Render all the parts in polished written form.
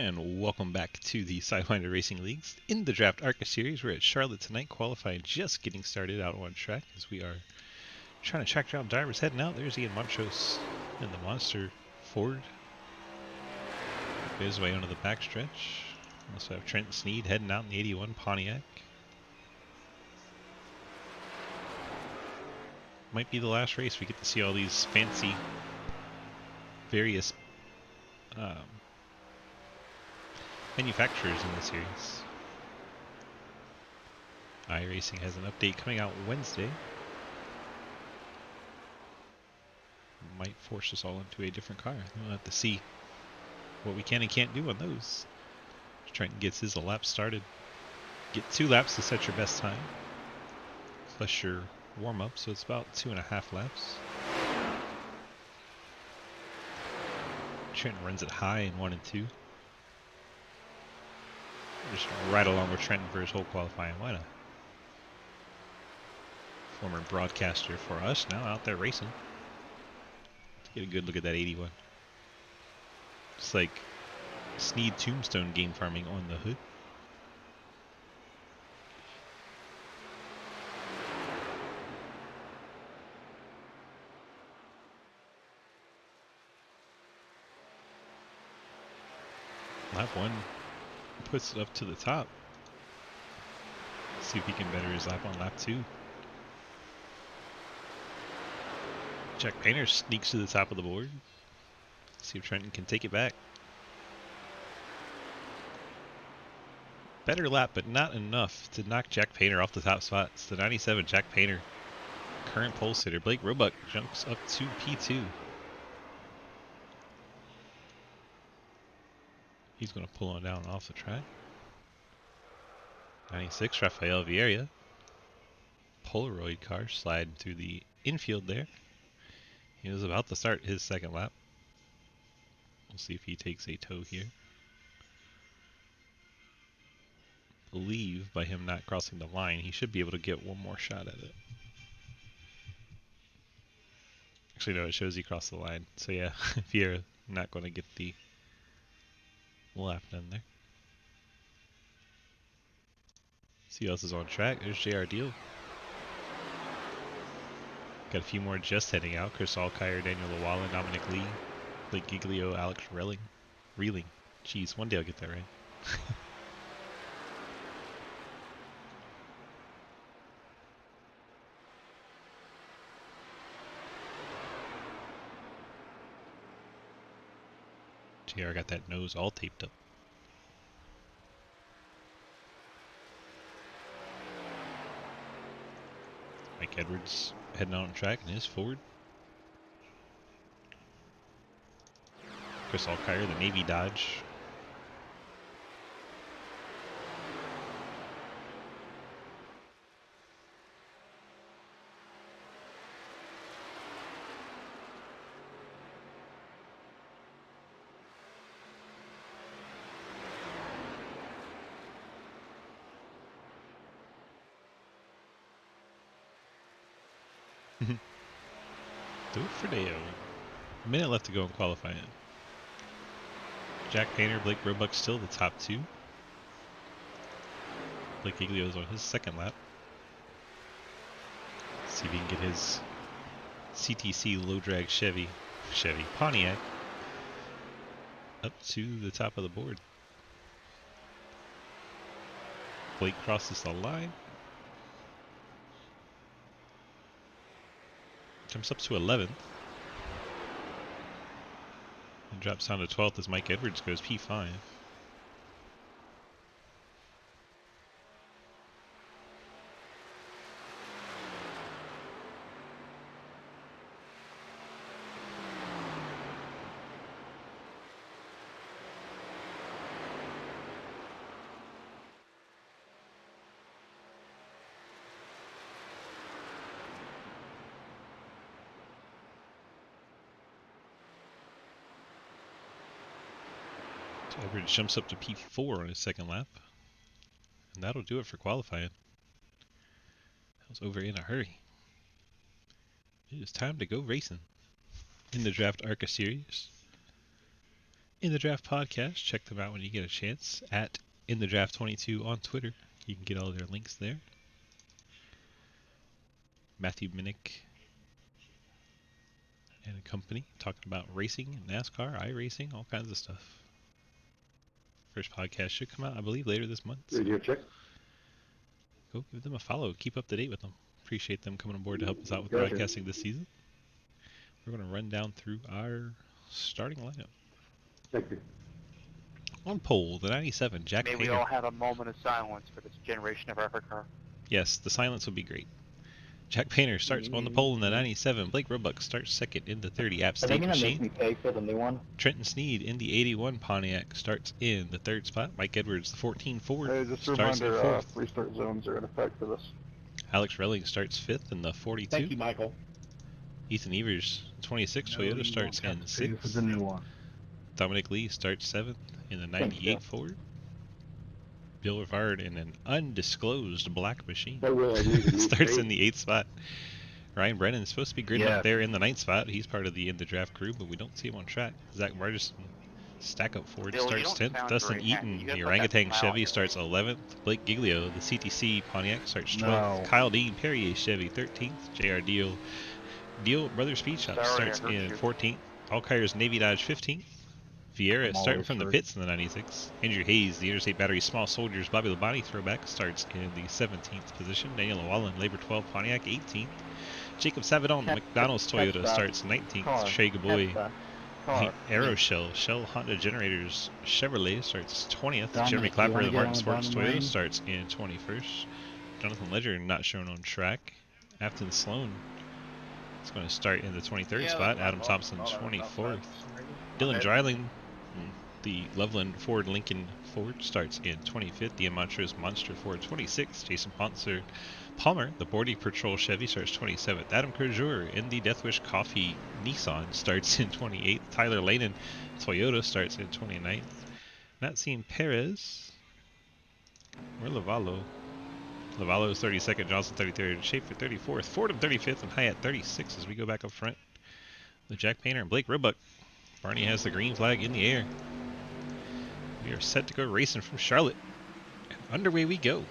And welcome back to the Sidewinder Racing Leagues. In the Draft ARCA series, we're at Charlotte tonight, qualifying just getting started out on track as we are trying to track down drivers heading out. There's Ian Montrose and the Monster Ford. His way onto the backstretch. Also have Trent Sneed heading out in the 81 Pontiac. Might be the last race. We get to see all these fancy, various manufacturers in the series. iRacing has an update coming out Wednesday. Might force us all into a different car. We'll have to see what we can and can't do on those. Trenton gets his lap started. Get 2 laps to set your best time, plus your warm-up, so it's about 2.5 laps. Trenton runs it high in 1 and 2. Just right along with Trenton for his whole qualifying. What a former broadcaster for us, now out there racing. Let's get a good look at that 81. It's like Sneed Tombstone game farming on the hood. Lap 1 puts it up to the top. Let's see if he can better his lap on lap 2. Jack Painter sneaks to the top of the board. See if Trenton can take it back. Better lap, but not enough to knock Jack Painter off the top spot. It's the 97 Jack Painter, current pole sitter. Blake Roebuck jumps up to P2. He's going to pull on down off the track. 96 Rafael Vieira. Polaroid car sliding through the infield there. He was about to start his second lap. We'll see if he takes a tow here. Believe by him not crossing the line, he should be able to get one more shot at it. Actually, no, it shows he crossed the line. So yeah, Vieira not going to get the lap done there. See who else is on track. There's JR Deal. Got a few more just heading out. Chris Alkire, Daniel Lawala, Dominic Lee, Blake Giglio, Alex Reeling. Jeez, one day I'll get that right. JR got that nose all taped up. Mike Edwards heading out on track in his Ford. Chris Alkire, the Navy Dodge. Do it for Deo. A minute left to go in qualifying. Jack Painter, Blake Roebuck still the top 2. Blake Giglio's on his second lap. Let's see if he can get his CTC low drag Chevy Pontiac up to the top of the board. Blake crosses the line. Jumps up to 11th. And drops down to 12th as Mike Edwards goes P5. Edwards jumps up to P4 on his second lap. And that'll do it for qualifying. That was over in a hurry. It is time to go racing in the Draft ARCA series. In the Draft podcast. Check them out when you get a chance at In the Draft 22 on Twitter. You can get all their links there. Matthew Minnick and a company talking about racing, NASCAR, iRacing, all kinds of stuff. First podcast should come out, I believe, later this month. So Radio check. go give them a follow. Keep up to date with them. Appreciate them coming on board to help us out with Gotcha. broadcasting this season. We're going to run down through our starting lineup. Thank you. On pole, the 97, Jack May we Painter. all have a moment of silence for this generation of ARCA car. Yes, the silence would be great. Jack Painter starts on the pole in the 97. Blake Roebuck starts second in the 30 App Are they State gonna make Machine. me pay for the new one? Trenton Sneed in the 81 Pontiac starts in the third spot. Mike Edwards, the 14 Ford, Hey, just a starts in reminder, fourth. restart zones are in effect for this. Alex Relling starts fifth in the 42. Thank you, Michael. Ethan Evers, 26 Toyota, starts in This is sixth. the new one. Dominic Lee starts seventh in the Thanks, 98 Jeff. Ford. Bill Rivard in an undisclosed black machine That will I need starts in the 8th spot. Ryan Brennan is supposed to be gritting Yeah. up there in the 9th spot. He's part of the In the Draft crew, but we don't see him on track. Zach Margison, Stack Up Ford, Bill, you starts don't 10th. sound Dustin very happy. Eaton, You the got that Orangutan smile on Chevy, your starts face. 11th. Blake Giglio, the CTC Pontiac, starts 12th. No. Kyle Dean, Perrier Chevy, 13th. JR Deal Brothers Speed Shop Sorry, I starts hurt in you. 14th. Allkires Navy Dodge 15th. Vieira I'm starting always from the hurt. pits in the 96. Andrew Hayes, the Interstate Battery Small Soldiers Bobby Labonte throwback, starts in the 17th position. Daniel Llewellyn, Labor 12 Pontiac, 18th. Jacob Savadon, the McDonald's Toyota, Catch that. starts 19th. Car. Trey Gaboy, Car. the Car. Aeroshell, Shell Honda Generators Chevrolet, starts 20th. Dominic, Jeremy you Clapper, wanna the get Martin on the Sports bottom Toyota, lane? starts in 21st. Jonathan Ledger, not shown on track. Afton Sloan is going to start in the 23rd spot. Adam Thompson, 24th. Dylan Dryling, the Loveland Ford Lincoln Ford, starts in 25th. The Montrose Monster Ford, 26th. Jason Palmer, the Bordy Patrol Chevy, starts 27th. Adam Crozier in the Deathwish Coffee Nissan starts in 28th. Tyler Layden, Toyota, starts in 29th. Not seeing Perez or Lavallo. Lavallo is 32nd, Johnson 33rd, Schaefer 34th, Fordham 35th, and Hyatt 36th as we go back up front with Jack Painter and Blake Roebuck. Barney has the green flag in the air. We are set to go racing from Charlotte. And underway we go.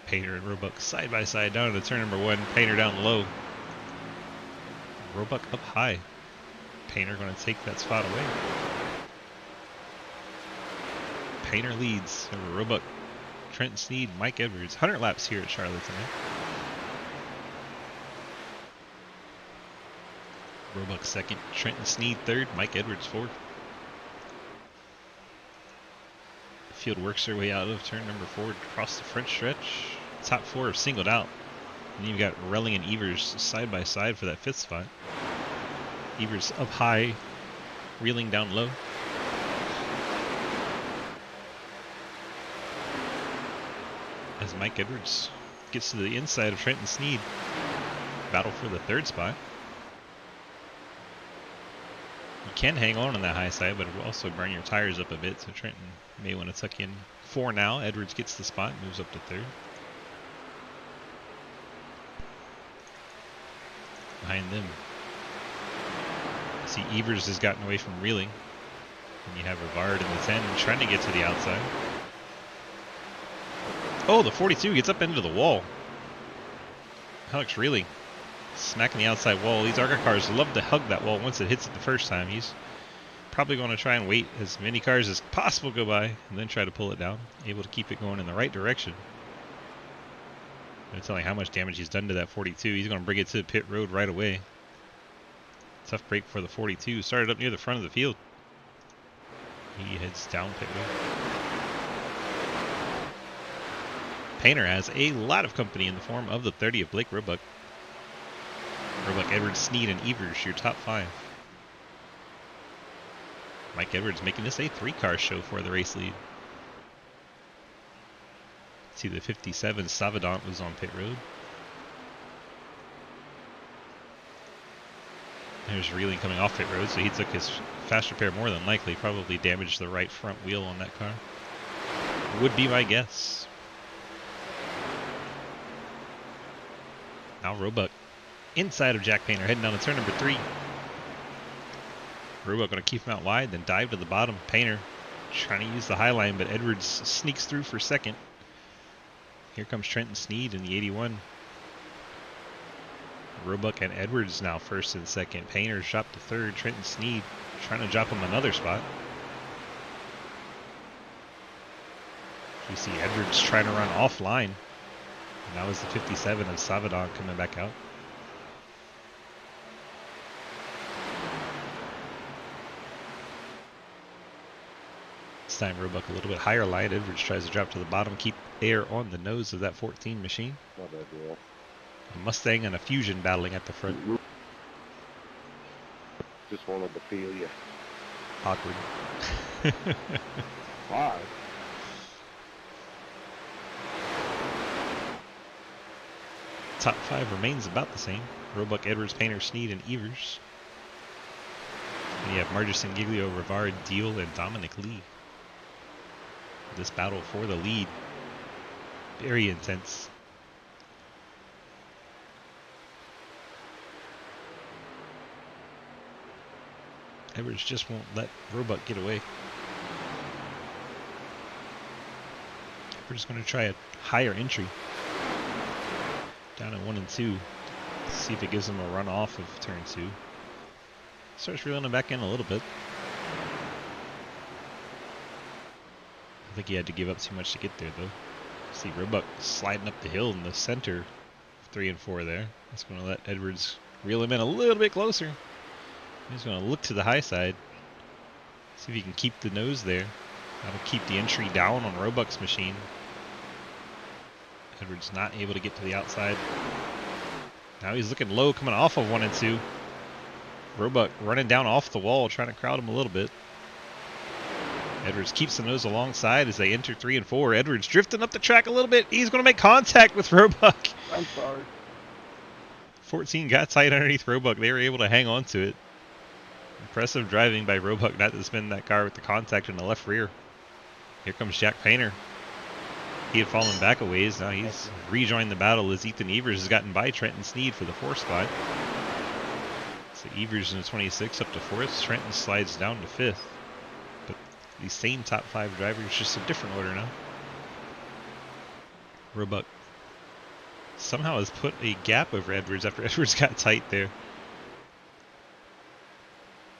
Painter and Roebuck side by side down to turn number 1. Painter down low. Roebuck up high. Painter going to take that spot away. Painter leads over Roebuck, Trenton Sneed, Mike Edwards. 100 laps here at Charlotte tonight. Roebuck second, Trenton Sneed third, Mike Edwards fourth. The field works their way out of turn number 4 across the front stretch. Top 4 are singled out. And you've got Relling and Evers side by side for that 5th spot. Evers up high, reeling down low. As Mike Edwards gets to the inside of Trenton Sneed. Battle for the 3rd spot. You can hang on that high side, but it will also burn your tires up a bit, so Trenton may want to tuck in 4 now. Edwards gets the spot, moves up to 3rd. Behind them, see Evers has gotten away from reeling. And you have Rivard in the 10 trying to get to the outside. Oh, the 42 gets up into the wall. Alex reeling, smacking the outside wall. These ARCA cars love to hug that wall once it hits it the first time. He's probably going to try and wait as many cars as possible go by and then try to pull it down. Able to keep it going in the right direction. I'm telling you how much damage he's done to that 42. He's going to bring it to the pit road right away. Tough break for the 42. Started up near the front of the field. He heads down pit road. Painter has a lot of company in the form of the 30 of Blake Roebuck. Roebuck, Edwards, Sneed, and Evers, your top 5. Mike Edwards making this a 3-car show for the race lead. See the 57 Savadon was on pit road. There's Reeling coming off pit road, so he took his fast repair more than likely. Probably damaged the right front wheel on that car. Would be my guess. Now Roebuck inside of Jack Painter, heading down to turn number 3. Roebuck going to keep him out wide, then dive to the bottom. Painter trying to use the high line, but Edwards sneaks through for second. Here comes Trenton Sneed in the 81. Roebuck and Edwards now first and second. Painter's dropped to third. Trenton Sneed trying to drop him another spot. You see Edwards trying to run offline. And that was the 57 of Savadon coming back out. This time Roebuck a little bit higher line. Edwards tries to drop to the bottom, keep air on the nose of that 14 machine. Not bad deal. A Mustang and a Fusion battling at the front. Just wanted to feel you. Awkward. Why? Top 5 remains about the same. Roebuck, Edwards, Painter, Sneed, and Evers. And you have Margerson, Giglio, Rivard, Deal, and Dominic Lee. This battle for the lead. Very intense. Edwards just won't let Roebuck get away. We're just going to try a higher entry. Down at 1 and 2. See if it gives him a run off of turn 2. Starts reeling him back in a little bit. I think he had to give up too much to get there though. See Roebuck sliding up the hill in the center of 3 and 4 there. That's going to let Edwards reel him in a little bit closer. He's going to look to the high side. See if he can keep the nose there. That'll keep the entry down on Roebuck's machine. Edwards not able to get to the outside. Now he's looking low coming off of 1 and 2. Roebuck running down off the wall, trying to crowd him a little bit. Edwards keeps the nose alongside as they enter 3 and 4. Edwards drifting up the track a little bit. He's going to make contact with Roebuck. I'm sorry. 14 got tight underneath Roebuck. They were able to hang on to it. Impressive driving by Roebuck not to spin that car with the contact in the left rear. Here comes Jack Painter. He had fallen back a ways. Now he's rejoined the battle as Ethan Evers has gotten by Trenton Sneed for the 4th spot. So Evers in the 26 up to 4th. Trenton slides down to 5th. But these same top 5 drivers, just a different order now. Roebuck somehow has put a gap over Edwards after Edwards got tight there.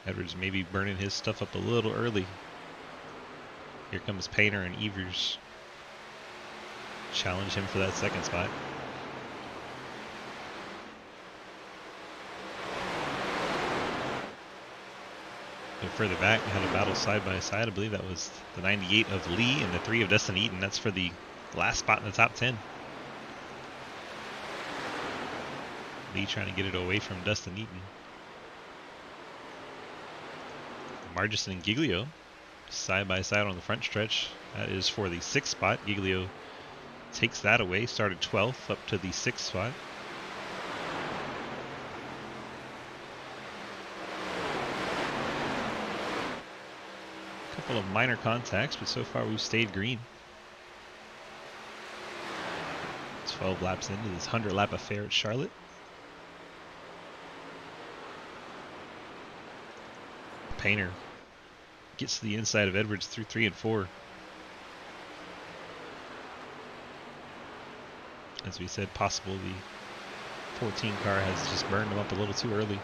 Edwards maybe burning his stuff up a little early. Here comes Painter and Evers. Challenge him for that 2nd spot. But further back, we had a battle side by side. I believe that was the 98 of Lee and the 3 of Dustin Eaton. That's for the last spot in the top 10. Lee trying to get it away from Dustin Eaton. Margerson and Giglio side by side on the front stretch. That is for the 6th spot. Giglio takes that away, started 12th up to the 6th spot. A couple of minor contacts, but so far we've stayed green. 12 laps into this 100-lap affair at Charlotte. Painter gets to the inside of Edwards through 3 and 4. As we said, possible the 14 car has just burned him up a little too early.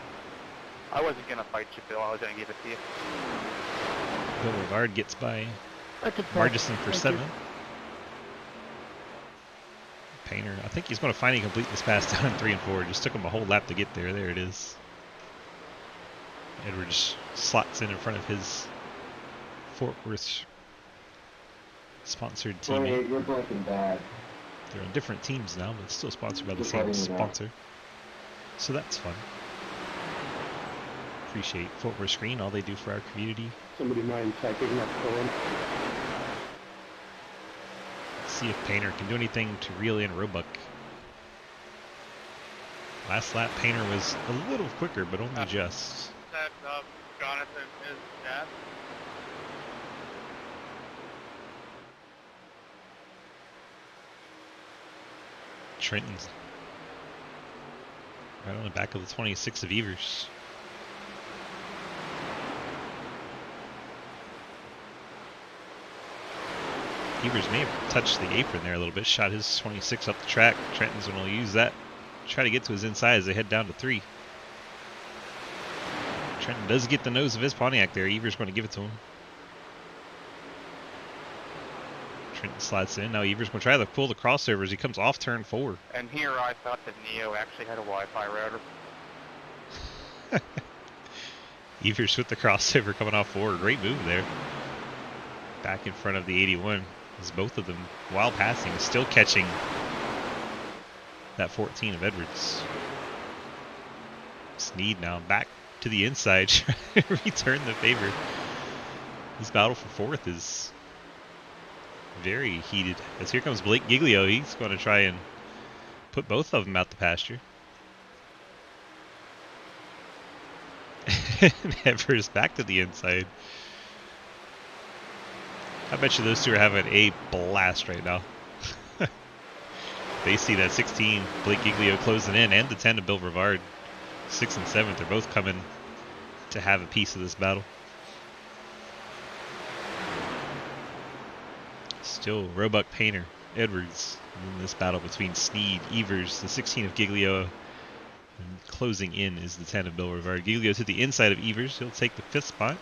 I wasn't going to fight you, Bill. I was going to give it to you. Bill Rivard gets by I could Margerson for Thank 7th. Painter, I think he's going to finally complete this pass down in 3 and 4. It just took him a whole lap to get there. There it is. Edwards slots in front of his Fort Worth sponsored teammate. You're blinking bad. They're on different teams now, but still sponsored by the same sponsor. So that's fun. Appreciate Fort Worth Screen, all they do for our community. Somebody mind checking that going? Let's see if Painter can do anything to reel in Roebuck. Last lap, Painter was a little quicker, but only just. That Jonathan is dad. Trenton's Right on the back of the 26 of Evers. Evers may have touched the apron there a little bit, shot his 26 up the track. Trenton's going to use that, try to get to his inside as they head down to 3. Trenton does get the nose of his Pontiac there. Evers going to give it to him. Trenton slides in. Now Evers going to try to pull the crossover as he comes off turn 4. And here I thought the Neo actually had a Wi-Fi router. Evers with the crossover coming off 4. Great move there. Back in front of the 81. As both of them, while passing, still catching that 14 of Edwards. Sneed now back to the inside, trying to return the favor. This battle for 4th is very heated. As here comes Blake Giglio. He's going to try and put both of them out the pasture. And Evers back to the inside. I bet you those two are having a blast right now. They see that 16, Blake Giglio closing in, and the 10 of Bill Rivard. 6th and 7th, they're both coming to have a piece of this battle. Still Roebuck, Painter, Edwards in this battle between Sneed, Evers, the 16 of Giglio, and closing in is the 10 of Bill Rivard. Giglio to the inside of Evers. He'll take the 5th spot.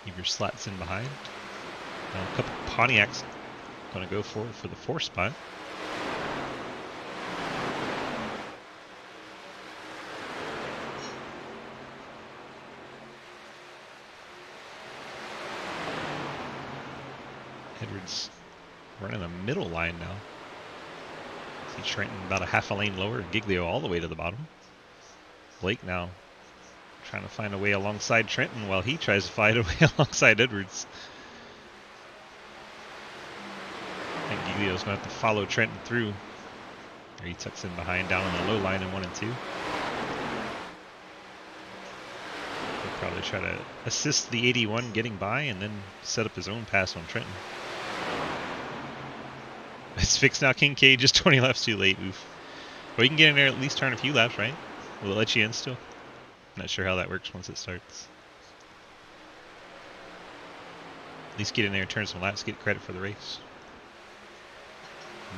Evers slots in behind. Now a couple Pontiacs going to go for the 4th spot. Edwards running a middle line now. See Trenton about a half a lane lower, and Giglio all the way to the bottom. Blake now trying to find a way alongside Trenton while he tries to find a way alongside Edwards. And Giglio's going to have to follow Trenton through. There he tucks in behind down on the low line in 1 and 2. He'll probably try to assist the 81 getting by and then set up his own pass on Trenton. It's fixed now. Kincaid just 20 laps too late. Oof. Well, you can get in there at least turn a few laps, right? Will it let you in still? Not sure how that works once it starts. At least get in there and turn some laps, get credit for the race.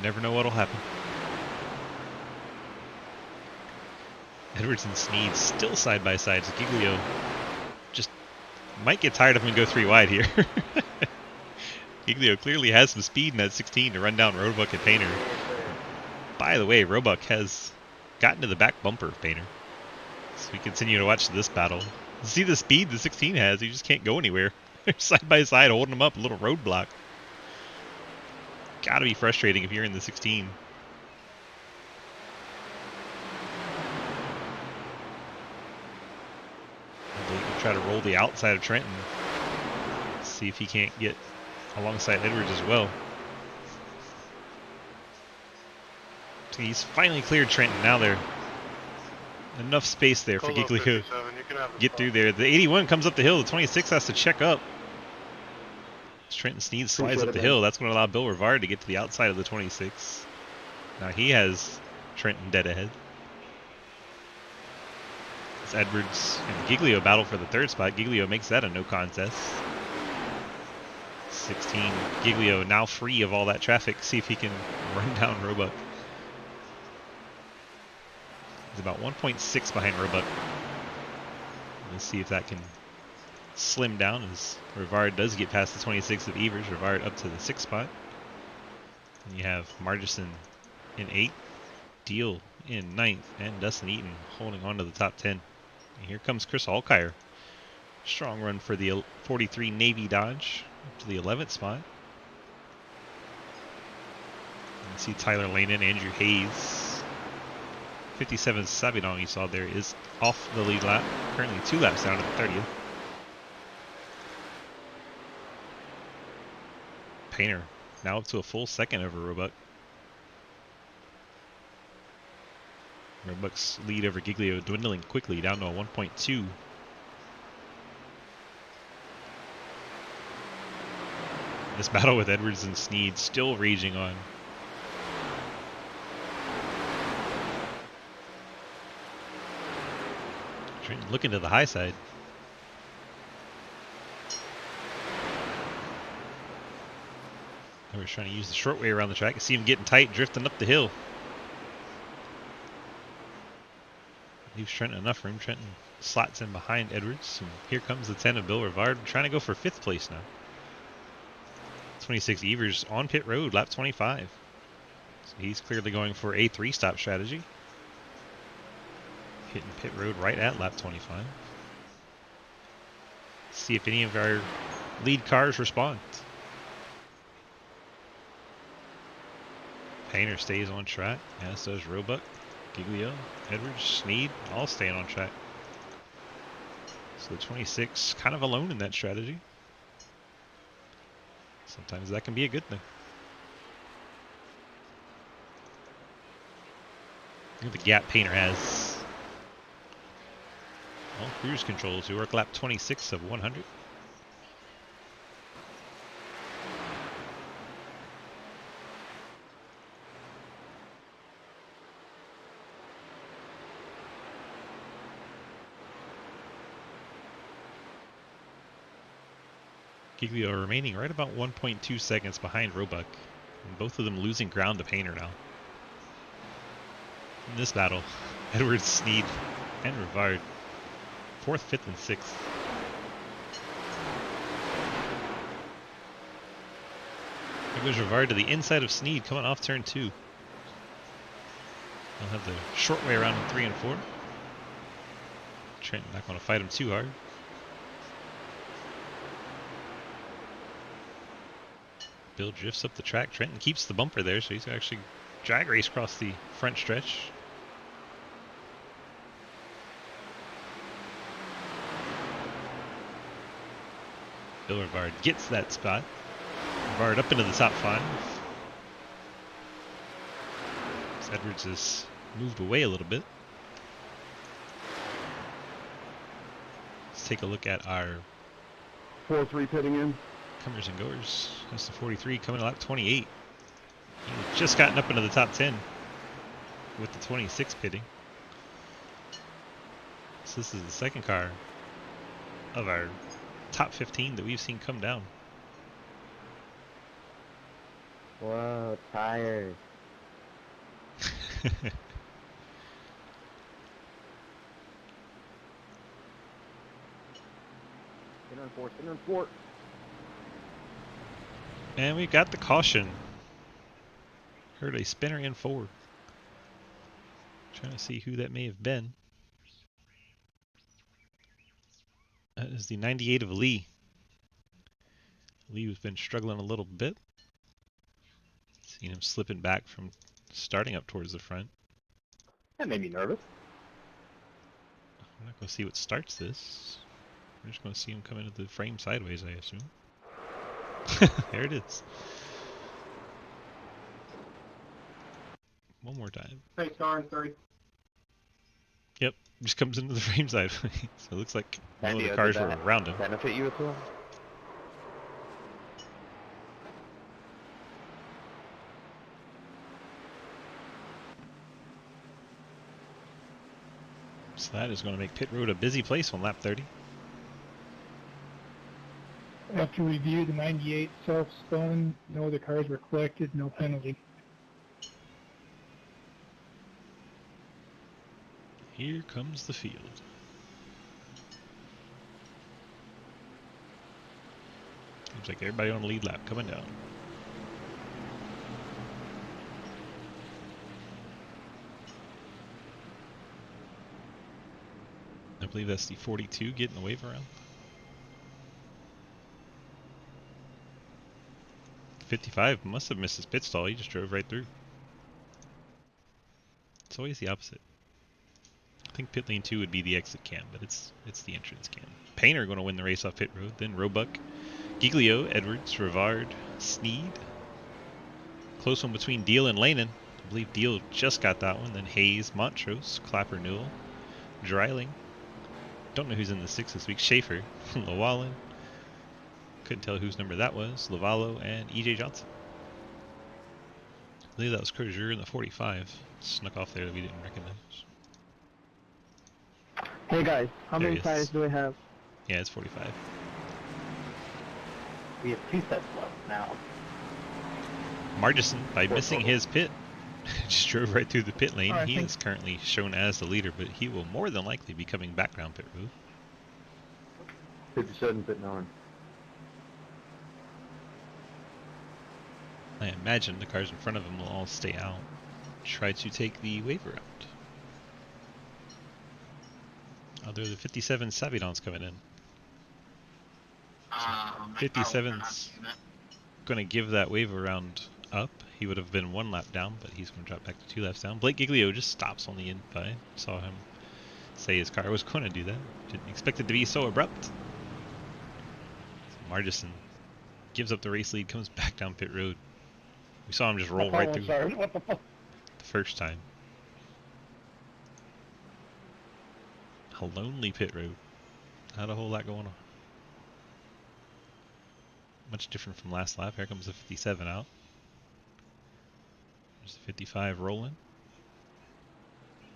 Never know what'll happen. Edwards and Sneed still side by side. So Giglio just might get tired of him and go 3 wide here. Giglio clearly has some speed in that 16 to run down Roebuck and Painter. By the way, Roebuck has gotten to the back bumper of Painter. So we continue to watch this battle. See the speed the 16 has, he just can't go anywhere. They're side by side holding him up, a little roadblock. Gotta be frustrating if you're in the 16. He can try to roll the outside of Trenton. See if he can't get alongside Edwards as well. So he's finally cleared Trenton. Now there enough space there for Giglio to get through there. The 81 comes up the hill. The 26 has to check up. As Trenton Sneed slides up the hill. That's going to allow Bill Rivard to get to the outside of the 26. Now he has Trenton dead ahead. It's Edwards and Giglio battle for the 3rd spot. Giglio makes that a no contest. 16. Giglio now free of all that traffic. See if he can run down Roebuck. He's about 1.6 behind Roebuck. Let's see if that can slim down as Rivard does get past the 26 of Evers. Rivard up to the 6th spot. And you have Margison in 8th, Deal in 9th, and Dustin Eaton holding on to the top 10. And here comes Chris Alkire. Strong run for the 43 Navy Dodge up to the 11th spot. You see Tyler Lanin, Andrew Hayes. 57 Sabidon you saw there is off the lead lap. Currently 2 laps down to the 30th. Painter now up to a full second over Roebuck. Roebuck's lead over Giglio dwindling quickly down to a 1.2. This battle with Edwards and Sneed still raging on. Trenton looking to the high side. Edwards trying to use the short way around the track. I see him getting tight, drifting up the hill. Leaves Trenton enough room. Trenton slots in behind Edwards. And here comes the 10 of Bill Rivard trying to go for 5th place now. 26 Evers on pit road, lap 25. So he's clearly going for a 3-stop strategy. Hitting pit road right at lap 25. See if any of our lead cars respond. Painter stays on track, as does Roebuck, Giglio, Edwards, Sneed, all staying on track. So the 26 kind of alone in that strategy. Sometimes that can be a good thing. Look at the gap Painter has. All cruise controls. We work lap 26 of 100. Giglio remaining right about 1.2 seconds behind Roebuck, and both of them losing ground to Painter now. In this battle, Edwards, Sneed, and Rivard, 4th, 5th, and 6th. There goes Rivard to the inside of Sneed, coming off turn 2. He'll have the short way around in 3 and 4. Trenton not going to fight him too hard. Bill drifts up the track. Trenton keeps the bumper there, so he's actually drag race across the front stretch. Bill Rivard gets that spot. Rivard up into the top 5. As Edwards has moved away a little bit. Let's take a look at our 4-3 pitting in. comers and goers. That's the 43 coming to lap 28. He's just gotten up into the top 10 with the 26 pitting. So this is the second car of our top 15 that we've seen come down. Whoa, tires. Spin on 4. And we got the caution. Heard a spinner in 4. Trying to see who that may have been. That is the 98 of Lee. Lee has been struggling a little bit. Seen him slipping back from starting up towards the front. That made me nervous. We're not going to see what starts this. We're just going to see him come into the frame sideways, I assume. There it is. One more time. Thanks, Darn. Sorry. Yep, just comes into the frame sideways. So it looks like no Andy, other did cars were that around him. benefit you at all? So that is going to make pit road a busy place on lap 30. After review, the 98 self-spun, no other cars were collected, no penalty. Here comes the field. Seems like everybody on the lead lap coming down. I believe that's the 42 getting the wave around. 55 must have missed his pit stall. He just drove right through. It's always the opposite. I think pit lane 2 would be the exit cam, but it's the entrance cam. Painter going to win the race off pit road. Then Roebuck, Giglio, Edwards, Rivard, Sneed. Close one between Deal and Lanin. I believe Deal just got that one. Then Hayes, Montrose, Clapper, Newell, Dreiling. Don't know who's in the 6 this week. Schaefer, Llewellyn. Couldn't tell whose number that was. Lavallo and EJ Johnson. I believe that was Crozier in the 45. Snuck off there that we didn't recognize. Hey guys, how There many he is. tires do we have? Yeah, it's 45. We have 2 sets left now. Margison, by Four missing total. his pit, just drove right through the pit lane. Alright, He thank- is currently shown as the leader, but he will more than likely be coming back down pit road. 57 pit 9. I imagine the cars in front of him will all stay out. Try to take the waiver out. Although the 57 Sabidon's coming in. 57's going to give that waiver round up. He would have been 1 lap down, but he's going to drop back to 2 laps down. Blake Giglio just stops on the inside. Saw him say his car was going to do that. Didn't expect it to be so abrupt. So Margison gives up the race lead, comes back down pit road. We saw him just roll right through What the fuck? the first time. A lonely pit road. Not a whole lot going on. Much different from last lap. Here comes the 57 out. There's the 55 rolling.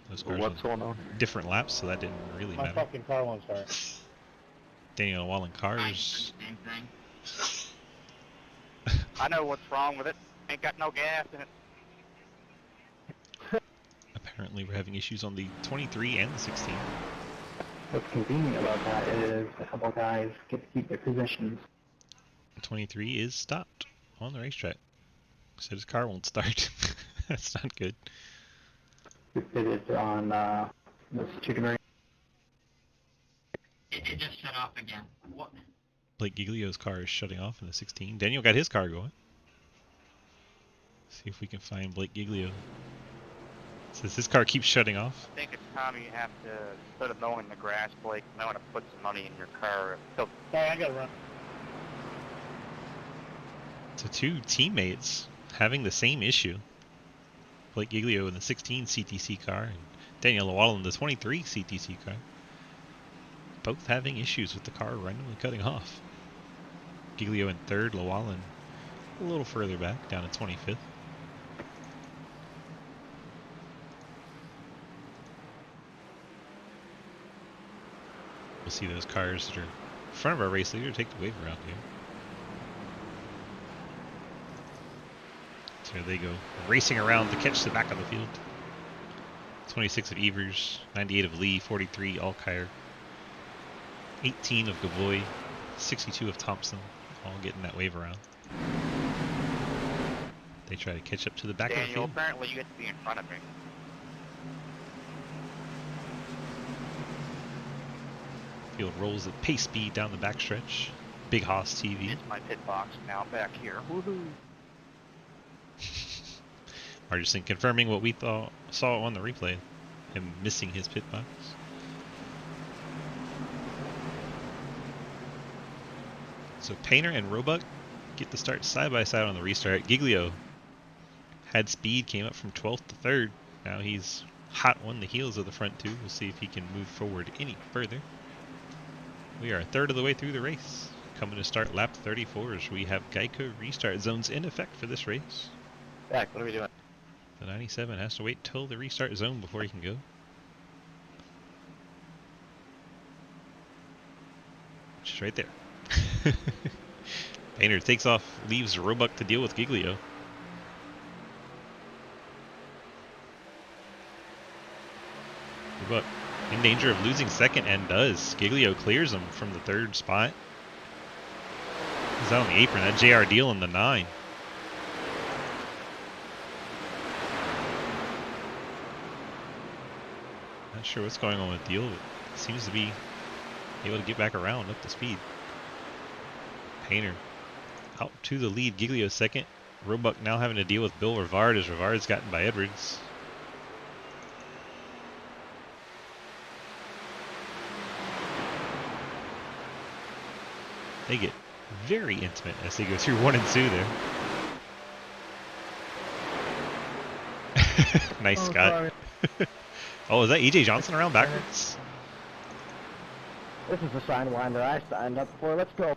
Those cars What's on going on? different laps, so that didn't really matter. fucking car won't start. Daniel Wallen cars. I know what's wrong with it. Ain't got no gas in it. Apparently we're having issues on the 23 and the 16. What's convenient about that is a couple guys get to keep their positions. 23 is stopped on the racetrack. So his car won't start. That's not good. We pitted on this chicken ring. It just shut off again. What? Blake Giglio's car is shutting off in the 16. Daniel got his car going. See if we can find Blake Giglio. Says his car keeps shutting off. I think it's time you have to, instead of mowing the grass, Blake, you might want to put some money in your car. So, Sorry, I gotta run. So 2 teammates having the same issue. Blake Giglio in the 16 CTC car and Daniel Lawal in the 23 CTC car. Both having issues with the car randomly cutting off. Giglio in 3rd, Lawal a little further back, down to 25th. We'll see those cars that are in front of our race leader take the wave around here. So they go racing around to catch the back of the field. 26 of Evers, 98 of Lee, 43 Alkire, 18 of Gavoy, 62 of Thompson, all getting that wave around. They try to catch up to the back of the Daniel, field. apparently you get to be in front of me. Field rolls at pace speed down the backstretch. Big Haas TV. It's my pit box now back here. Woohoo! Margison confirming what we saw on the replay. Him missing his pit box. So Painter and Roebuck get the start side by side on the restart. Giglio had speed, came up from 12th to 3rd. Now he's hot on the heels of the front 2. We'll see if he can move forward any further. We are a third of the way through the race. Coming to start lap 34 as we have Geico restart zones in effect for this race. Back, what are we doing? The 97 has to wait till the restart zone before he can go. Just right there. Painter takes off, leaves Roebuck to deal with Giglio. Roebuck in danger of losing second and does. Giglio clears him from the 3rd spot. He's out on the apron. That JR deal in the 9. Not sure what's going on with Deal, but seems to be able to get back around up to speed. Painter out to the lead. Giglio second. Roebuck now having to deal with Bill Rivard as Rivard's gotten by Edwards. They get very intimate as they go through 1 and 2 there. Nice, Oh, Scott. sorry. Oh, is that EJ Johnson around backwards? This is the sidewinder I signed up for. Let's go.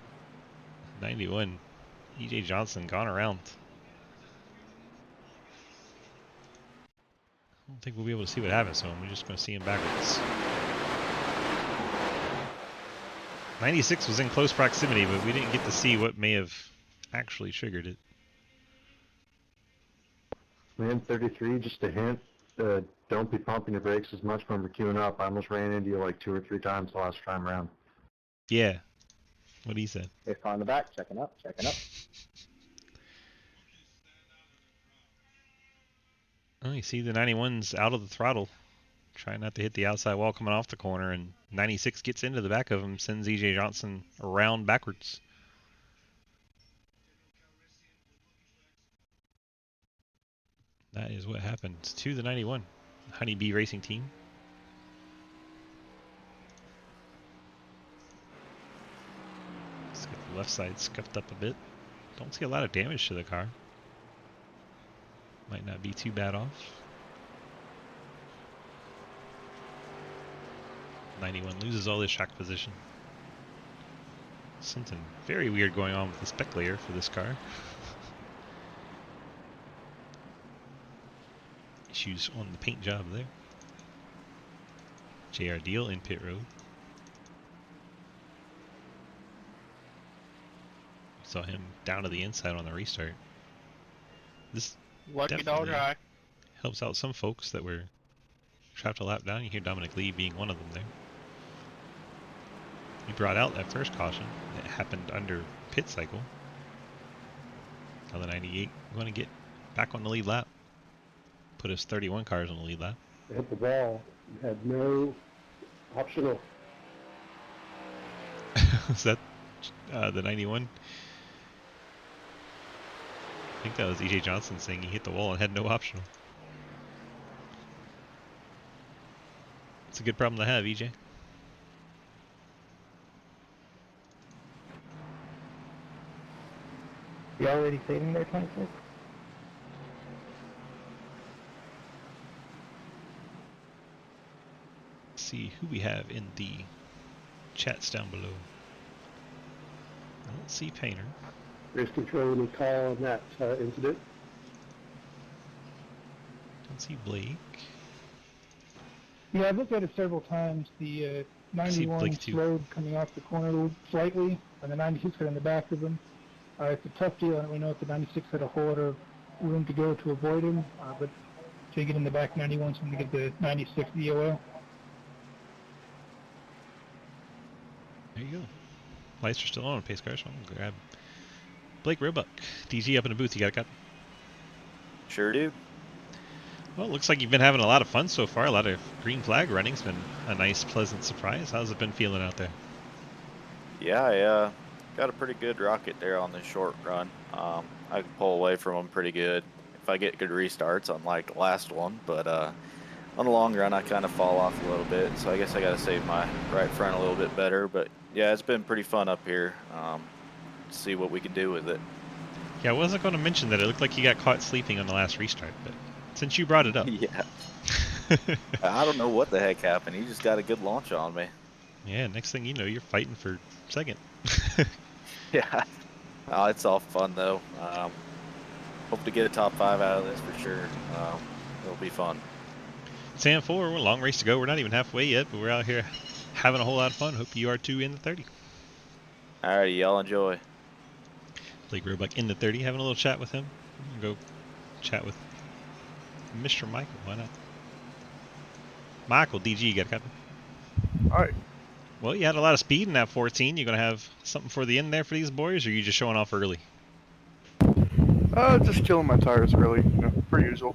91. EJ Johnson gone around. I don't think we'll be able to see what happens to him. We're just going to see him backwards. 96 was in close proximity, but we didn't get to see what may have actually triggered it. Man, 33, just a hint. Don't be pumping your brakes as much when we're queuing up. I almost ran into you like 2 or 3 times the last time around. Yeah, what he said. Hey, car in the back, checking up, checking up. Oh, you see the 91's out of the throttle. Trying not to hit the outside wall coming off the corner, and 96 gets into the back of him, sends EJ Johnson around backwards. That is what happened to the 91 Honeybee Racing Team. Let's get the left side scuffed up a bit. Don't see a lot of damage to the car. Might not be too bad off. 91 loses all his shock position. Something very weird going on with the spec layer for this car. Issues on the paint job there. JR Deal in pit road. Saw him down to the inside on the restart. This Lucky dog definitely high. helps out some folks that were trapped a lap down. You hear Dominic Lee being one of them there. He brought out that first caution. It happened under pit cycle. Now the 98 going to get back on the lead lap. Put his 31 cars on the lead lap. They hit the wall. You had no optional. Is that the 91? I think that was EJ Johnson saying he hit the wall and had no optional. It's a good problem to have, EJ. You already saving there, 26? See who we have in the chats down below. I don't see Painter. Race control any call on that incident? Don't see Blake. Yeah, I've looked at it several times. The 91 Blake too. slowed coming off the corner slightly, and the 96 got in the back of him. It's a tough deal. I don't really know if the 96 had a whole lot of room to go to avoid him, but to get in the back 91 so to get the 96 DOL. There you go. Lights are still on pace cars, so I'm gonna grab Blake Roebuck. DG up in the booth, you got a cut? Sure do. Well, it looks like you've been having a lot of fun so far. A lot of green flag running's been a nice, pleasant surprise. How's it been feeling out there? Yeah, I got a pretty good rocket there on the short run. I can pull away from them pretty good if I get good restarts, unlike the last one. But on the long run, I kind of fall off a little bit. So I guess I got to save my right front a little bit better. But yeah, it's been pretty fun up here. See what we can do with it. Yeah, I wasn't going to mention that it looked like you got caught sleeping on the last restart, but since you brought it up. Yeah. I don't know what the heck happened. He just got a good launch on me. Yeah, next thing you know, you're fighting for second. Yeah. Oh, it's all fun, though. Hope to get a top 5 out of this for sure. It'll be fun. Sam 4, we're a long race to go. We're not even halfway yet, but we're out here having a whole lot of fun. Hope you are too in the 30. Alrighty, y'all enjoy. Blake Roebuck in the 30, having a little chat with him. Go chat with Mr. Michael, why not? Michael, DG, you got a copy? Alright. Well, you had a lot of speed in that 14. You going to have something for the end there for these boys, or are you just showing off early? Just killing my tires early, per usual.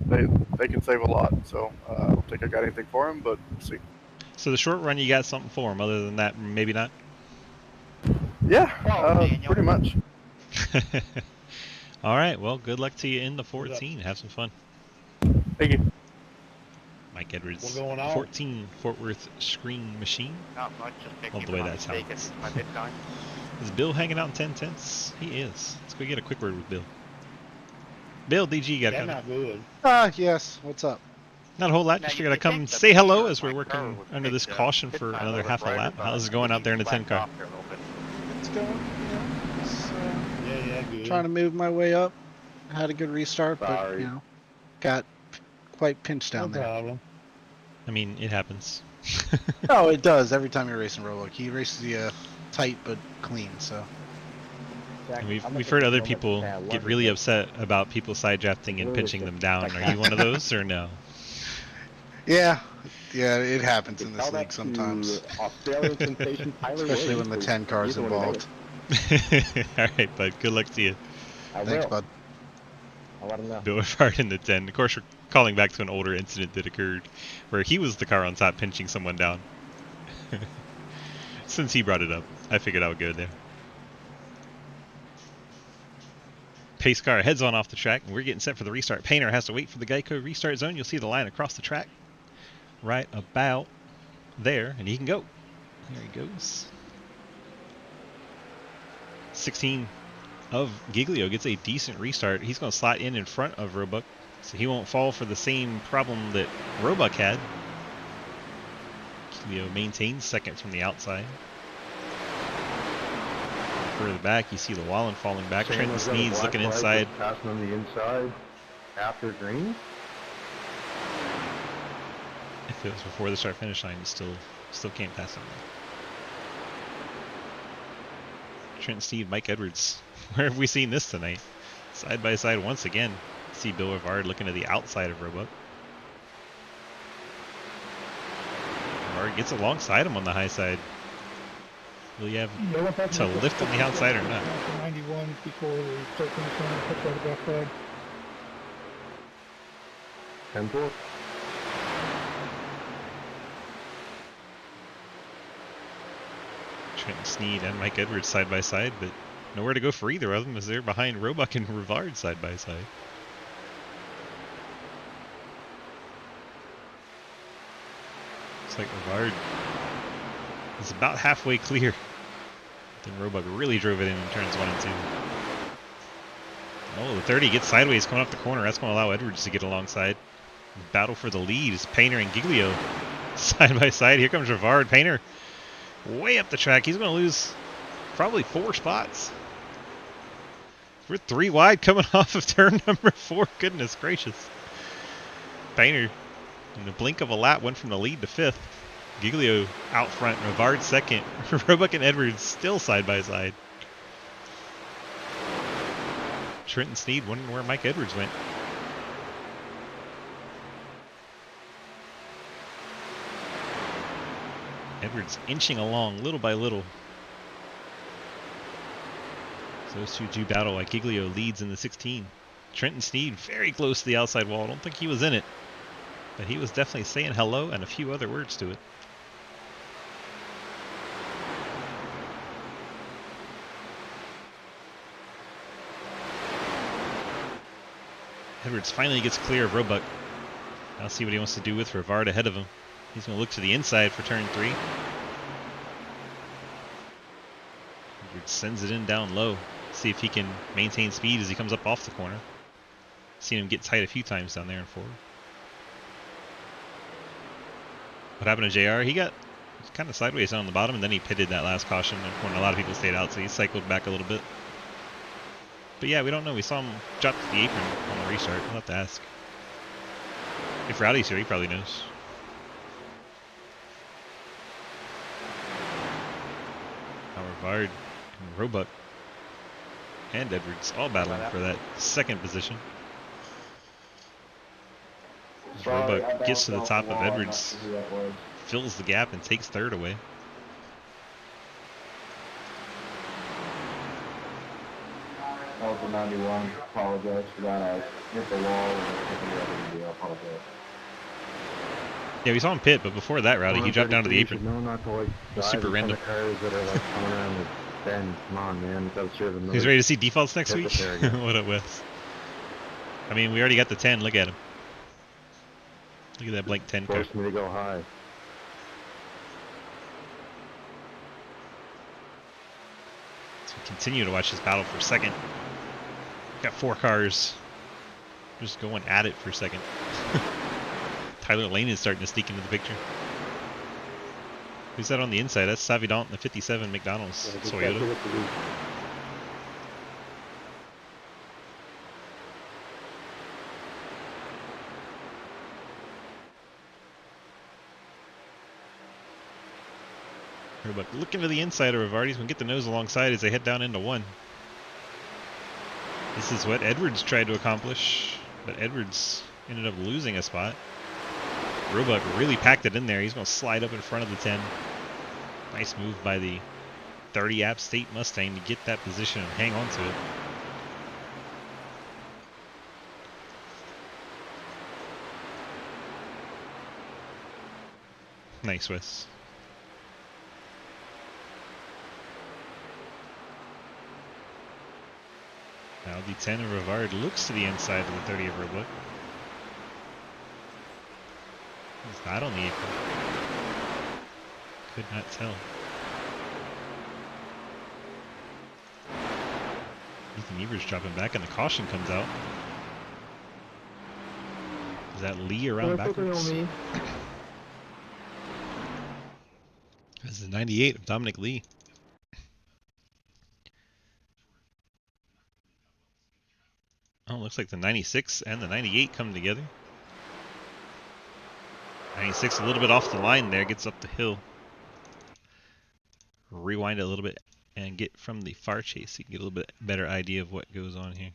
They can save a lot, so I don't think I got anything for them, but we'll see. So the short run, you got something for them. Other than that, maybe not? Yeah, Daniel. pretty much. All right, well, good luck to you in the 14. Have some fun. Thank you. Mike Edwards, What's going on? 14 Fort Worth Screen Machine. Not much, just Love keep the way my that mistake sounds. and my Bitcoin. Is Bill hanging out in 10 tenths? He is. Let's go get a quick word with Bill. Bill, DG, you got They're to come. not good. Yes. What's up? Not a whole lot. Now, Just you gotta could come take and the say hello picture as of we're my working car with under the this big, caution pit for sign another over half a drivers lap. on How's it. it going out there in the 10 Flagged car? off there a little bit. It's going. It's, Yeah, good. trying to move my way up. Had a good restart, but Sorry. got quite pinched No down there. problem. I mean, it happens. Oh, it does every time you're racing Roebuck. He races you tight but clean. So Jack, And we've I'm gonna we've take heard this other moment to people say I love get your really pick. upset about people side The drafting and blue is pinching just them down. Are you one of spectacular. those or no? yeah, yeah, it happens You in this tell league that to sometimes, Australian sensation Tyler especially when Williams, the who 10 car's he's the one who made involved. it. All right, bud. Good luck to you. I Thanks, will. bud. I'll let him know. Bill Rivard in the 10. Of course, we're calling back to an older incident that occurred where he was the car on top pinching someone down. Since he brought it up, I figured I would go there. Pace car heads on off the track, and we're getting set for the restart. Painter has to wait for the Geico restart zone. You'll see the line across the track right about there, and he can go. There he goes. 16 of Giglio gets a decent restart. He's going to slot in front of Roebuck, so he won't fall for the same problem that Roebuck had. Giglio maintains second from the outside. Further back, you see the Wallen falling back. Sam, Trenton was that a Sneed's black looking flag inside. for passing on the inside after green? If it was before the start finish line, you still can't pass him. Trent Steve, Mike Edwards. Where have we seen this tonight? Side by side once again. See Bill Rivard looking to the outside of Roebuck. Rivard gets alongside him on the high side. Will you have Yeah, I went back and to looked at lift on the outside or not? 91 before we start finishing on the flip back flag. 10-4. Trent Sneed and Mike Edwards side by side, but nowhere to go for either of them as they're behind Roebuck and Rivard side by side. Looks like Rivard is about halfway clear. Then Roebuck really drove it in turns 1 and 2. Oh, the 30 gets sideways coming up the corner. That's going to allow Edwards to get alongside. Battle for the lead is Painter and Giglio side by side. Here comes Rivard. Painter way up the track. He's going to lose probably 4 spots. We're 3 wide coming off of turn number 4. Goodness gracious. Painter, in the blink of a lap, went from the lead to 5th. Giglio out front. Rivard second. Roebuck and Edwards still side by side. Trenton Sneed wondering where Mike Edwards went. Edwards inching along little by little. So those two do battle like Giglio leads in the 16. Trenton Sneed very close to the outside wall. I don't think he was in it, but he was definitely saying hello and a few other words to it. Edwards finally gets clear of Roebuck. Now see what he wants to do with Rivard ahead of him. He's going to look to the inside for turn 3. Edwards sends it in down low. See if he can maintain speed as he comes up off the corner. Seen him get tight a few times down there in 4. What happened to JR? He got kind of sideways down on the bottom, and then he pitted that last caution when a lot of people stayed out, so he cycled back a little bit. But yeah, we don't know. We saw him drop to the apron on the restart. We'll have to ask. If Rowdy's here, he probably knows. Rivard and Roebuck and Edwards all battling for that second position. As Roebuck gets to the top of Edwards, fills the gap and takes third away. That was the 91. Apologize for that. I hit the wall and taking the other video. I apologize. Yeah, we saw him pit, but before that, Rowdy, he dropped down to the apron. No, not to like It was super random. cars that are like coming around the bend. Come on, man. That's sure the He's ready to see defaults next Hit week? the pair again. What up, Wes? I mean, we already got the 10. Look at him. Look at that blank 10 car. Forced me to go high. So we continue to watch this battle for second. Got 4 cars just going at it for second. Tyler Lane is starting to sneak into the picture. Who's that on the inside? That's Savidant in the 57 McDonald's Toyota. Roebuck looking to the inside of Rivardi's. Gonna get the nose alongside as they head down into 1. This is what Edwards tried to accomplish, but Edwards ended up losing a spot. Roebuck really packed it in there. He's going to slide up in front of the 10. Nice move by the 30 App State Mustang to get that position and hang on to it. Nice, Wes. Now the 10 of Rivard looks to the inside of the 30 of Roebuck. He's not on the apron. Could not tell. Ethan Evers dropping back and the caution comes out. Is that Lee around backwards? This is the 98 of Dominic Lee. Oh, looks like the 96 and the 98 come together. 96 a little bit off the line there, gets up the hill. Rewind it a little bit and get from the far chase so you can get a little bit better idea of what goes on here.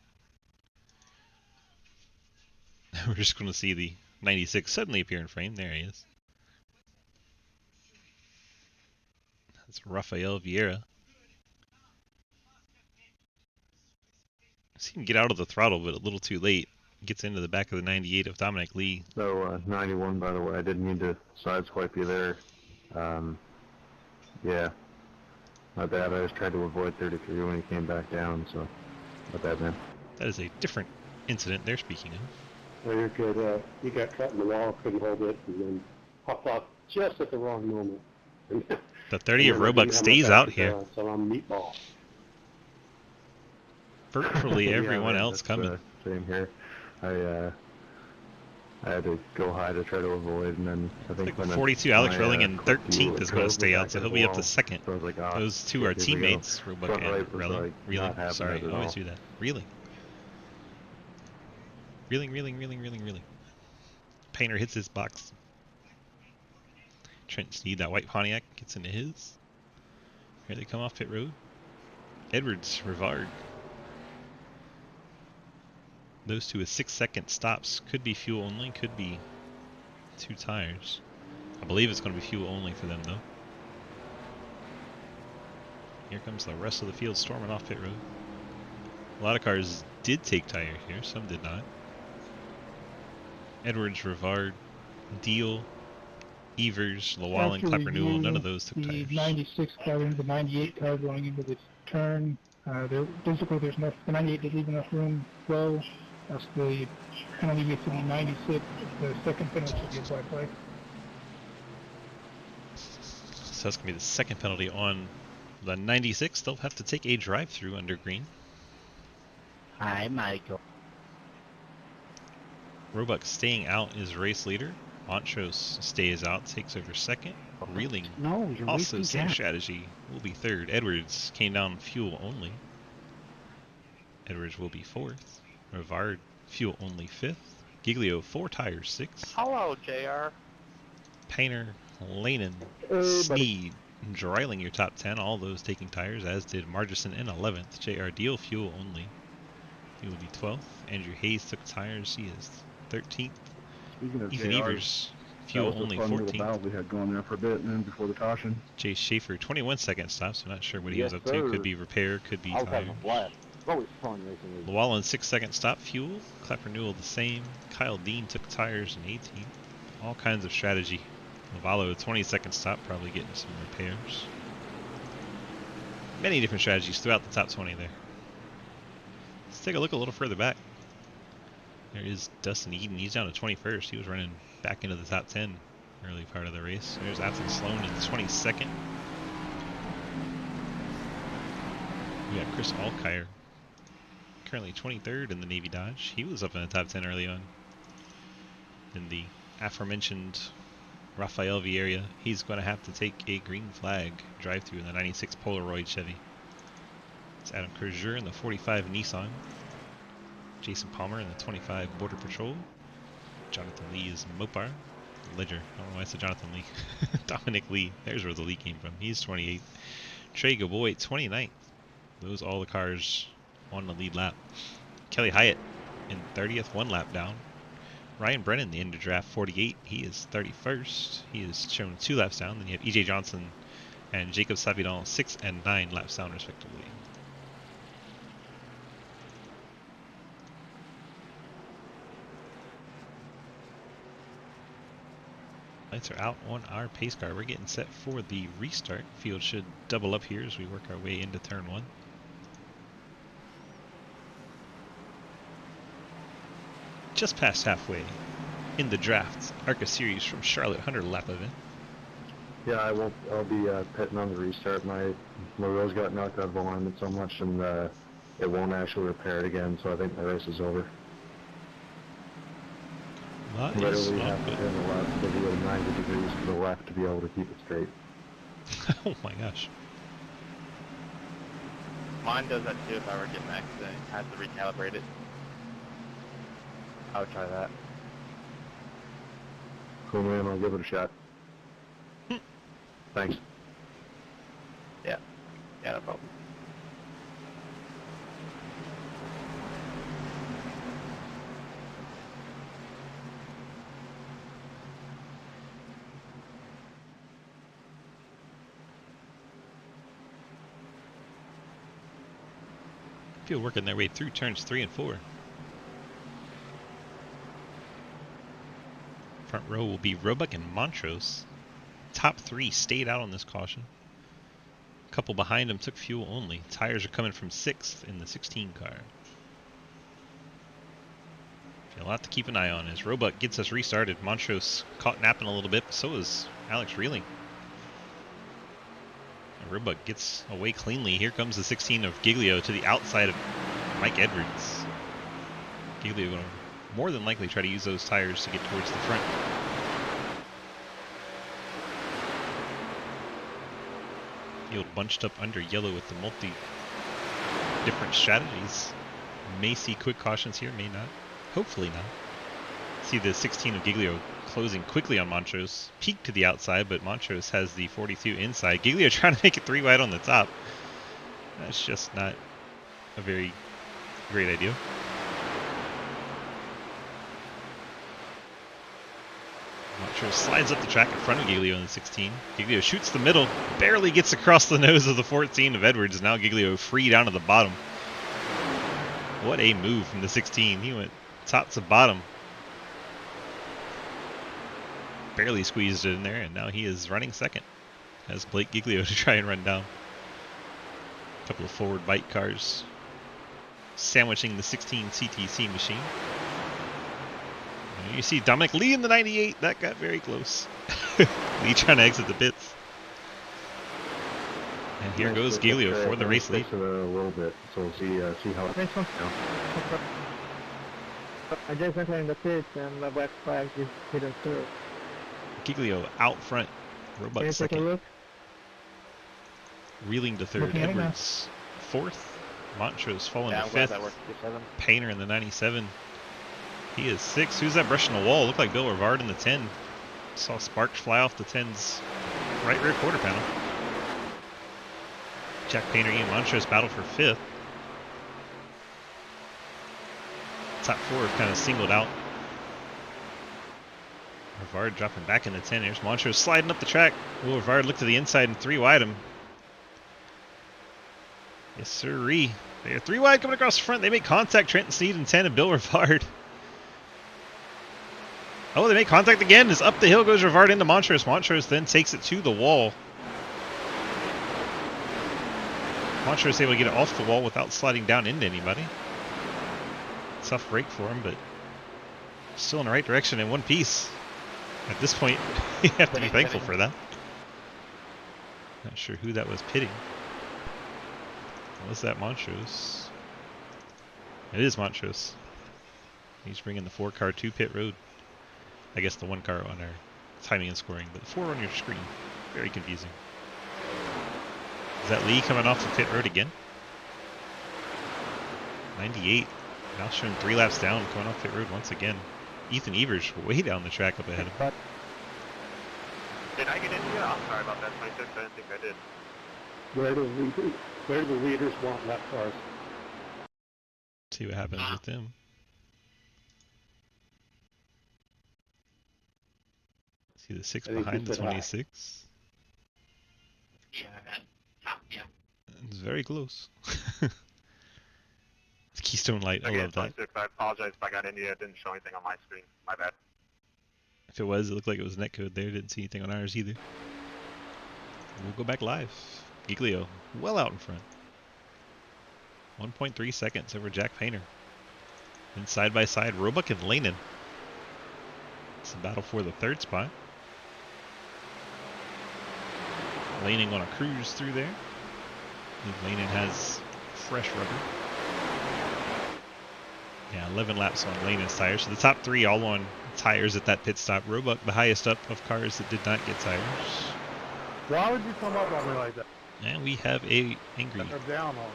We're just going to see the 96 suddenly appear in frame. There he is. That's Rafael Vieira. See him get out of the throttle, but a little too late. Gets into the back of the 98 of Dominic Lee. So, 91, by the way, I didn't mean to sideswipe you there. Yeah, my bad. I just tried to avoid 33 when he came back down, so my bad, man. That is a different incident they're speaking of. Well, you're good. You got cut in the wall, couldn't hold it, and then popped off just at the wrong moment. The 30 of Roebuck stays out here. So I'm meatball. Virtually everyone man, else coming. Same here. I had to go high to try to avoid, and then I think like 42 Alex Relling and 13th is going to stay out, so he'll be up to second. So I was like, oh, those two are teammates, Roebuck and Relling. Like Reeling, sorry, I always do that. Reeling. Reeling. Painter hits his box. Trent Sneed, that white Pontiac, gets into his. Here they come off pit road. Edwards, Rivard. Those two with 6-second stops. Could be fuel only, could be 2 tires. I believe it's going to be fuel only for them though. Here comes the rest of the field storming off pit road. A lot of cars did take tires here, some did not. Edwards, Rivard, Deal, Evers, Llewellyn, Clapper Newell, none of those took tires. The 96 car and the 98 car going into the turn. Basically, there's enough. The 98 did leave enough room to go. That's the penalty gets to the 96. The second penalty should be a black flag. So that's going to be the second penalty on the 96. They'll have to take a drive-through under green. Hi, Michael. Roebuck staying out is race leader. Montrose stays out, takes over second. Reeling, No, you're also wasting same gas. strategy, will be third. Edwards came down fuel only. Edwards will be fourth. Rivard, fuel only fifth. Giglio, 4 tires, 6th. Hello, JR. Painter, Lanen, Sneed, Dreiling your top 10, all those taking tires, as did Margerson in 11th. JR Deal, fuel only. He will be 12th. Andrew Hayes took tires, he is 13th. Speaking of Ethan Evers, fuel only 14th. We had going there for a bit, and then before the caution. Chase Schaefer, 21-second stop, so not sure what he was up to. sir. Could be repair, could be I was tires. having a blast. It's always fun racing these. Llewellyn, 6-second stop, fuel. Clapper Newell, the same. Kyle Dean took tires in 18th. All kinds of strategy. Lavallo, 20-second stop, probably getting some repairs. Many different strategies throughout the top 20 there. Let's take a look a little further back. There is Dustin Eden. He's down to 21st. He was running back into the top 10 early part of the race. There's Athan Sloan in 22nd. We got Chris Alkire, currently 23rd in the Navy Dodge. He was up in the top 10 early on. In the aforementioned Rafael Vieira, he's going to have to take a green flag drive-through in the 96 Polaroid Chevy. It's Adam Kerzer in the 45 Nissan. Jason Palmer in the 25 Border Patrol. Jonathan Lee is Mopar. Ledger. I don't know why I said Jonathan Lee. Dominic Lee. There's where the Lee came from. He's 28th. Trey Gaboy, 29th. Those all the cars on the lead lap. Kelly Hyatt in 30th, 1 lap down. Ryan Brennan, the end of draft, 48. He is 31st. He is shown 2 laps down. Then you have EJ Johnson and Jacob Savidon, 6 and 9 laps down, respectively. Lights are out on our pace car. We're getting set for the restart. Field should double up here as we work our way into turn 1. Just past halfway in the draft ARCA series from Charlotte 100 lap event. Yeah, I'll be pitting on the restart. My wheels got knocked out of alignment so much, and it won't actually repair it again. So I think my race is over. That is Literally not have to good. turn the left to be at 90 degrees to the left to be able to keep it straight. Oh my gosh. Mine does that too if I were to get an accident. I have to recalibrate it. I'll try that. Cool, man. I'll give it a shot. Thanks. Yeah, no problem. Field working their way through turns 3 and 4. Front row will be Roebuck and Montrose. Top 3 stayed out on this caution. A couple behind them took fuel only. Tires are coming from 6th in the 16 car. A lot to keep an eye on as Roebuck gets us restarted. Montrose caught napping a little bit, but so is Alex Reeling. And Roebuck gets away cleanly. Here comes the 16 of Giglio to the outside of Mike Edwards. Giglio going to more than likely try to use those tires to get towards the front. Field bunched up under yellow with the different strategies. May see quick cautions here, may not. Hopefully not. See the 16 of Giglio closing quickly on Montrose. Peek to the outside, but Montrose has the 42 inside. Giglio trying to make it 3 wide on the top. That's just not a very great idea. Montrose slides up the track in front of Giglio in the 16. Giglio shoots the middle, barely gets across the nose of the 14 of Edwards. Now Giglio free down to the bottom. What a move from the 16. He went top to bottom. Barely squeezed it in there, and now he is running second. Has Blake Giglio to try and run down. A couple of forward bite cars sandwiching the 16 CTC machine. And you see Dominic Lee in the 98. That got very close. Lee trying to exit the pits. And here goes Giglio for the race lead. A little bit, so we'll see how it Next one. I just went in the pits and my white flag is hidden through. Giglio out front. Roebuck Can you take a second. look? Reeling to third. Looking at it now. Edwards fourth. Montrose falling Yeah, to I'm glad fifth. that worked. Get 7. Painter in the 97. He is 6th. Who's that brushing the wall? Looked like Bill Rivard in the 10. Saw sparks fly off the 10's right rear quarter panel. Jack Painter and Montrose battle for 5th. Top 4 kind of singled out. Rivard dropping back in the 10. There's Montrose sliding up the track. Will Rivard look to the inside and 3 wide him. Yes, sirree. They are 3 wide coming across the front. They make contact. Trenton Sneed in 10 and Bill Rivard. Oh, they make contact again. As up the hill goes Rivard into Montrose. Montrose then takes it to the wall. Montrose able to get it off the wall without sliding down into anybody. Tough break for him, but still in the right direction in one piece. At this point, you have to be thankful for that. Not sure who that was pitting. Was that Montrose? It is Montrose. He's bringing the 4 car to pit road. I guess the 1 car on our timing and scoring, but 4 on your screen. Very confusing. Is that Lee coming off the pit road again? 98. Now showing 3 laps down, coming off pit road once again. Ethan Evers way down the track up ahead of him. Did I get India? I'm sorry about that, 26. I didn't think I did. Where do the leaders want lap cars? See what happens with them. See the 6 I think behind you the said high. 26. Yeah, I got top, yeah. It's very close. It's Keystone Light. I Again, love that. 26. I apologize if I got India. It didn't show anything on my screen. My bad. If it was, it looked like it was netcode there. Didn't see anything on ours either. We'll go back live. Giglio, well out in front. 1.3 seconds over Jack Painter. And side by side, Roebuck and Lanen. It's a battle for the 3rd spot. Laning on a cruise through there. Lanen has fresh rubber. Yeah, 11 laps on Lanen's tires. So the top 3 all on tires at that pit stop. Roebuck, the highest up of cars that did not get tires. Why would you come up on me like that? And we have a angry Or down on me?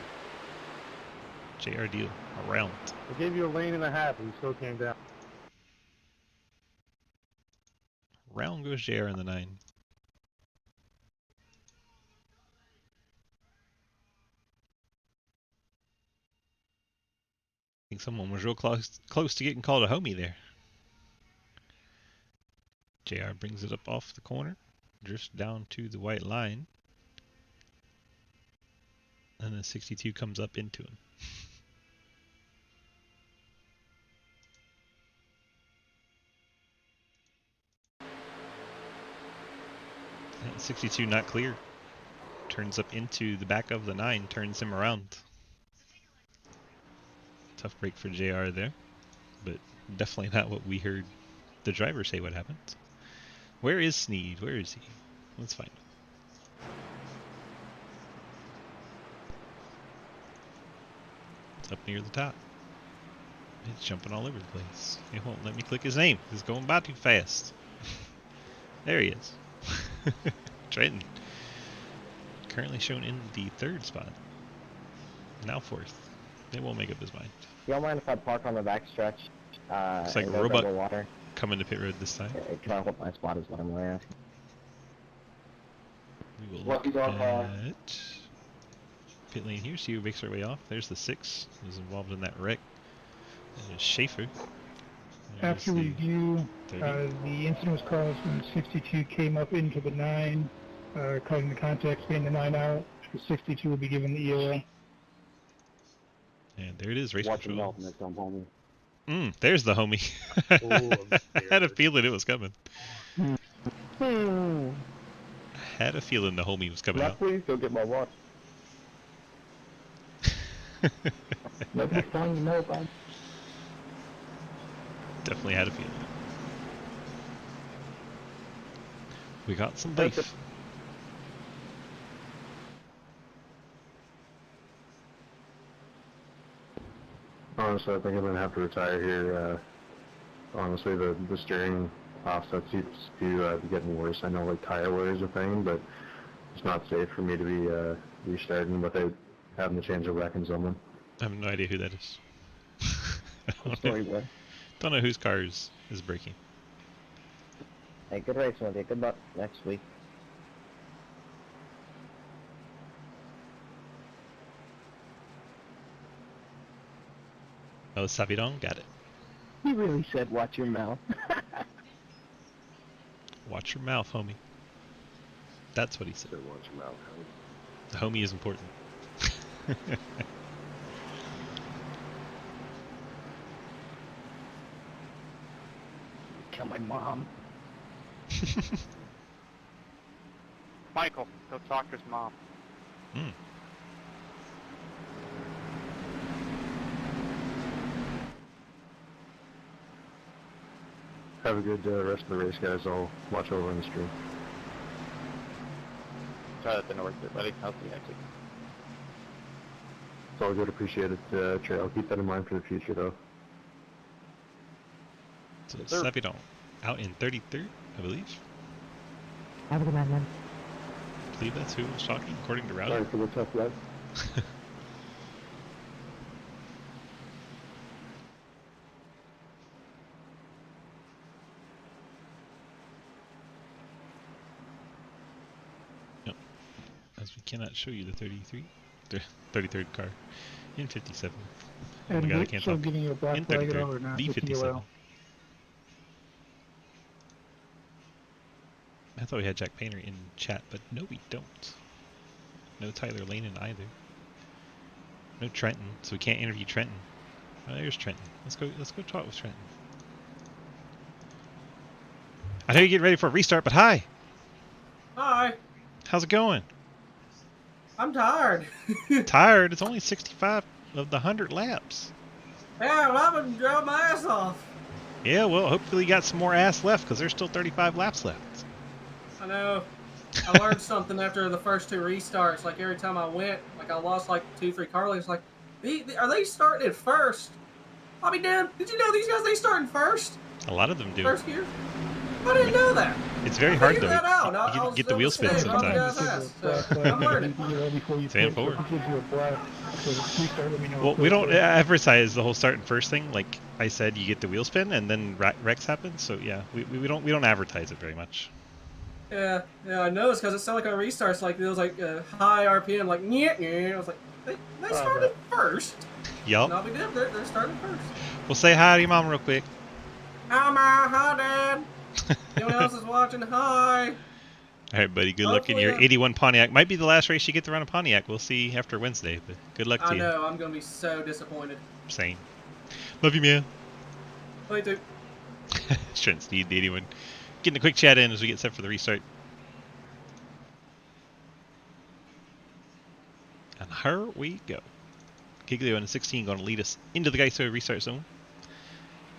JR deal around. I gave you a lane and a half and you still came down. Round goes JR in the 9. I think someone was real close to getting called a homie there. JR brings it up off the corner, drifts down to the white line, and the 62 comes up into him. And 62 not clear. Turns up into the back of the 9, turns him around. Tough break for JR there, but definitely not what we heard the driver say what happened. Where is Sneed? Where is he? Let's find him. It's up near the top. It's jumping all over the place. It won't let me click his name. It's going by too fast. There he is. Trenton. Currently shown in the 3rd spot. Now 4th. They won't make up his mind. Y'all mind if I park on the back stretch? Looks like and no Roebuck double water? coming to pit road this time. Can I hold my spot is what I'm really asking. We will Lucky look dog car. at pit lane here, see who makes our way off. There's the 6 who's involved in that wreck. There's Schaefer. There's After the review, 30. the incident was caused when 62 came up into the 9, causing the contact, spinning the 9 out. The 62 will be given the EOL. And there it is, race Watch him control. melt next time, homie. There's the homie. Oh, I had a feeling it was coming. Hmm. I had a feeling the homie was coming Now out. please go get my water. Nobody's telling you no, bud. Definitely had a feeling. We got some That's beef. Honestly, I think I'm gonna have to retire here. Honestly, the steering offset seems to be getting worse. I know like tire wear is a thing, but it's not safe for me to be restarting without having to change a wreck in someone. I have no idea who that is. Good story, boy. Don't know whose car is breaking. Hey, good racing with you. Good luck next week. Oh, Sabidon, got it. He really said watch your mouth. Watch your mouth, homie. That's what he said. So watch your mouth. The homie is important. Kill my mom. Michael, go talk to his mom. Hmm. Have a good rest of the race, guys. I'll watch over on the stream. Try that didn't work, buddy. I'll see you next week. It's all good. Appreciate it, Trey. I'll keep that in mind for the future, though. So Sabidon out in 33rd, I believe. Have a good night, man. I believe that's who was talking, according to Rowdy. sorry for the tough luck. We cannot show you the 33rd car in 57. Oh And my god, I is it can't still talk. giving you a black In flag at 33rd, all or not? the with 57. EOL? I thought we had Jack Painter in chat, but no, we don't. No Tyler Lanin either. No Trenton, so we can't interview Trenton. Oh, there's Trenton. Let's go talk with Trenton. I know you're getting ready for a restart, but hi! Hi. How's it going? I'm tired. Tired? It's only 65 of the 100 laps. Yeah, well, I've been driving my ass off. Yeah, well, hopefully you got some more ass left, because there's still 35 laps left. I know. I learned something after the first 2 restarts. Like, every time I went, like, I lost, like, 2, 3 car lengths. Like, are they starting at first? I'll be damned. Did you know these guys, they starting first? A lot of them do. First gear? I didn't know that. It's very I hard, figured though. that out. You get the wheel spin sometimes. I'm learning. Fan forward. If it gives you a black, so restart, let me know. Well, we don't advertise the whole start and first thing. Like I said, you get the wheel spin, and then wrecks happen. So yeah, we don't advertise it very much. Yeah, I noticed because it sounded like on restarts, like it was like high RPM, like yeah. I was like, they started first. Yup. No big deal. They're starting first. Well, say hi to your mom real quick. Hi, Ma. Hi, Dad. Anyone else is watching? Hi. All right, buddy. Good luck in your Hopefully, 81 Pontiac. Might be the last race you get to run a Pontiac. We'll see after Wednesday. But good luck to I you. know. I'm gonna be so disappointed. Same. Love you, man. Me too. Trent Steed, the 81. Getting a quick chat in as we get set for the restart. And here we go. Giglio in the 16 going to lead us into the Geiso restart zone.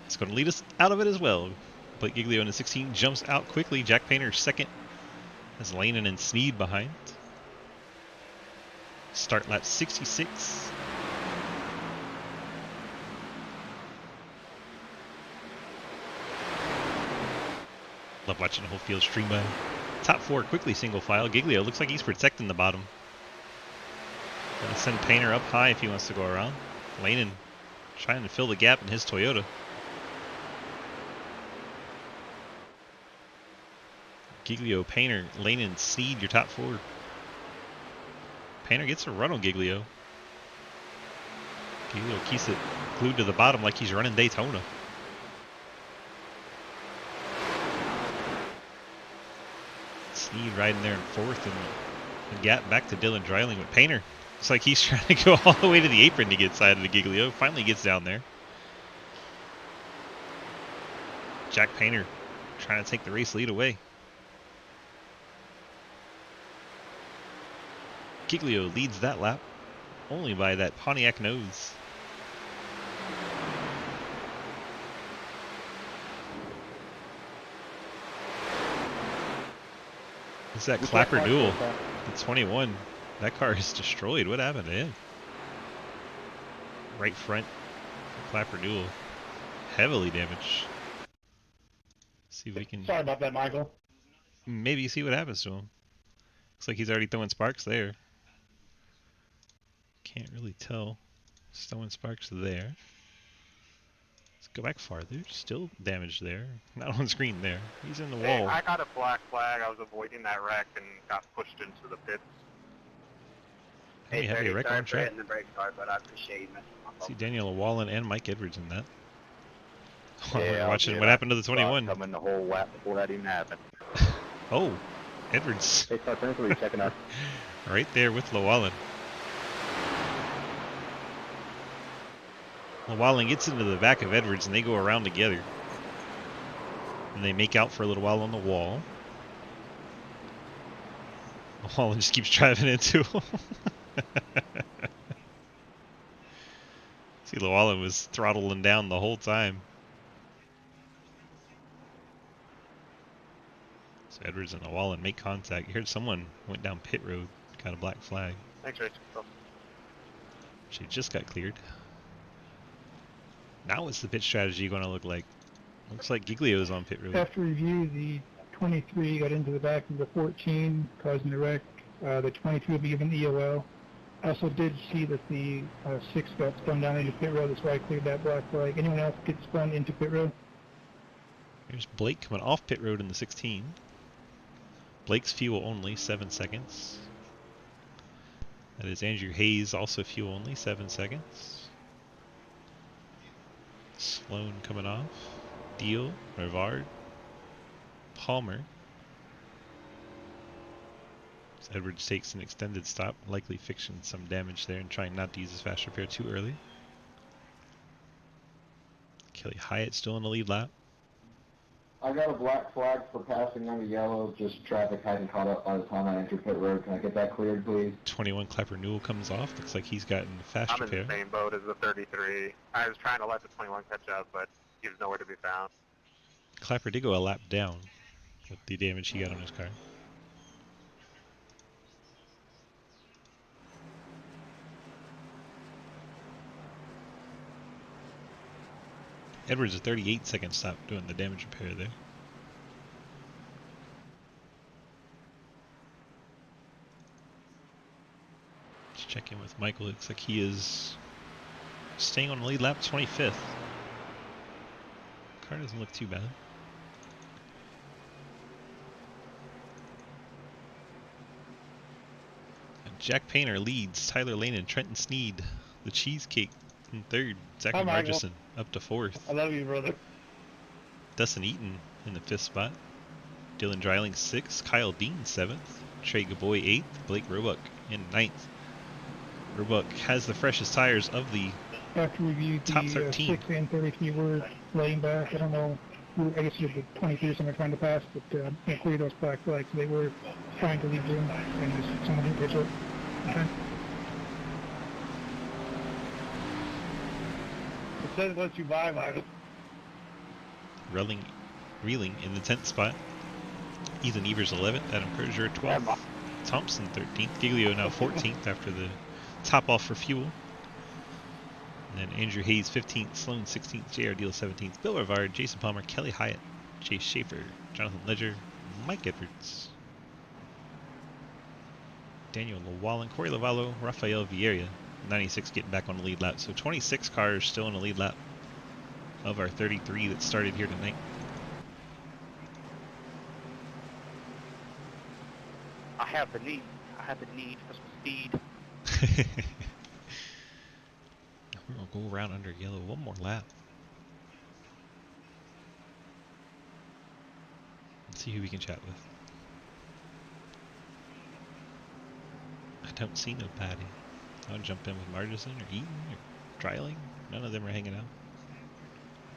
It's going to lead us out of it as well. But Giglio in the 16 jumps out quickly. Jack Painter second. Has Lanin and Sneed behind. Start lap 66. Love watching the whole field stream by. Top 4 quickly single file. Giglio looks like he's protecting the bottom. Gonna send Painter up high if he wants to go around. Lanin trying to fill the gap in his Toyota. Giglio, Painter, Lanin, Sneed, your top 4. Painter gets a run on Giglio. Giglio keeps it glued to the bottom like he's running Daytona. Sneed riding there in 4th and gap back to Dylan Dreiling with Painter. Looks like he's trying to go all the way to the apron to get side of the Giglio. Finally gets down there. Jack Painter trying to take the race lead away. Giglio leads that lap only by that Pontiac nose. It's that Clapper duel. The 21. That car is destroyed. What happened to him? Right front. Clapper duel. Heavily damaged. See if we can. Sorry about that, Michael. Maybe see what happens to him. Looks like he's already throwing sparks there. Can't really tell. He's throwing sparks there. Let's go back farther. Still damage there. Not on screen there. He's in the Hey, wall. I got a black flag. I was avoiding that wreck and got pushed into the pits. Hey, heavy wreck on track. the brake card, but I appreciate you. See Daniel Wallen and Mike Edwards in that. Yeah, We're watching what happened to the 21. Coming the whole lap before that even happened. Oh, Edwards. Hey, start turn 3, checking out. Right there with Llewellyn. Llewellyn gets into the back of Edwards and they go around together. And they make out for a little while on the wall. Llewellyn just keeps driving into him. See, Llewellyn was throttling down the whole time. So Edwards and Llewellyn make contact. You heard someone went down pit road, got a black flag. Thanks, Rich. She just got cleared. Now what's the pit strategy going to look like? Looks like Giglio's on pit road. After review, the 23 got into the back of the 14, causing the wreck. The 23 will be given EOL. I also did see that the 6 got spun down into pit road. That's why I cleared that black flag. Anyone else get spun into pit road? Here's Blake coming off pit road in the 16. Blake's fuel only, 7 seconds. That is Andrew Hayes, also fuel only, 7 seconds. Sloan coming off. Deal, Rivard, Palmer. So Edwards takes an extended stop, likely fixing some damage there and trying not to use his fast repair too early. Kelly Hyatt still in the lead lap. I got a black flag for passing under yellow, just traffic hadn't caught up by the time I entered pit road. Can I get that cleared, please? 21 Clapper Newell comes off. Looks like he's gotten fast I'm repair. in the same boat as the 33. I was trying to let the 21 catch up, but he was nowhere to be found. Clapper did go a lap down with the damage he got on his car. Edwards a 38-second stop doing the damage repair there. Let's check in with Michael. Looks like he is staying on the lead lap, 25th. Car doesn't look too bad. And Jack Painter leads. Tyler Lane and Trenton Sneed, the cheesecake, in third. Zachary Margison up to fourth. I love you, brother. Dustin Eaton in the 5th spot. Dylan Dreiling 6th. Kyle Dean 7th. Trey Gaboy 8th. Blake Roebuck in 9th. Roebuck has the freshest tires of the After review, top the 13. 6 and 33 were laying back. I don't know. I guess you're the 23 or something trying to pass, but can't clear those black flags. They were trying to leave room, and just someone didn't pitch it. Okay. It says let you buy, Michael. Reeling in the 10th spot. Ethan Evers 11th. Adam Persier 12th. Thompson 13th. Giglio now 14th after the top off for fuel. And then Andrew Hayes 15th. Sloan 16th. JR Deal 17th. Bill Rivard, Jason Palmer, Kelly Hyatt, Chase Schaefer, Jonathan Ledger, Mike Edwards, Daniel Llewellyn, Corey Lavallo, Rafael Vieira. 96 getting back on the lead lap. So 26 cars still in the lead lap of our 33 that started here tonight. I have the need for some speed. We're going to go around under yellow one more lap. Let's see who we can chat with. I don't see nobody. I'll jump in with Margison or Eaton or Dreiling. None of them are hanging out.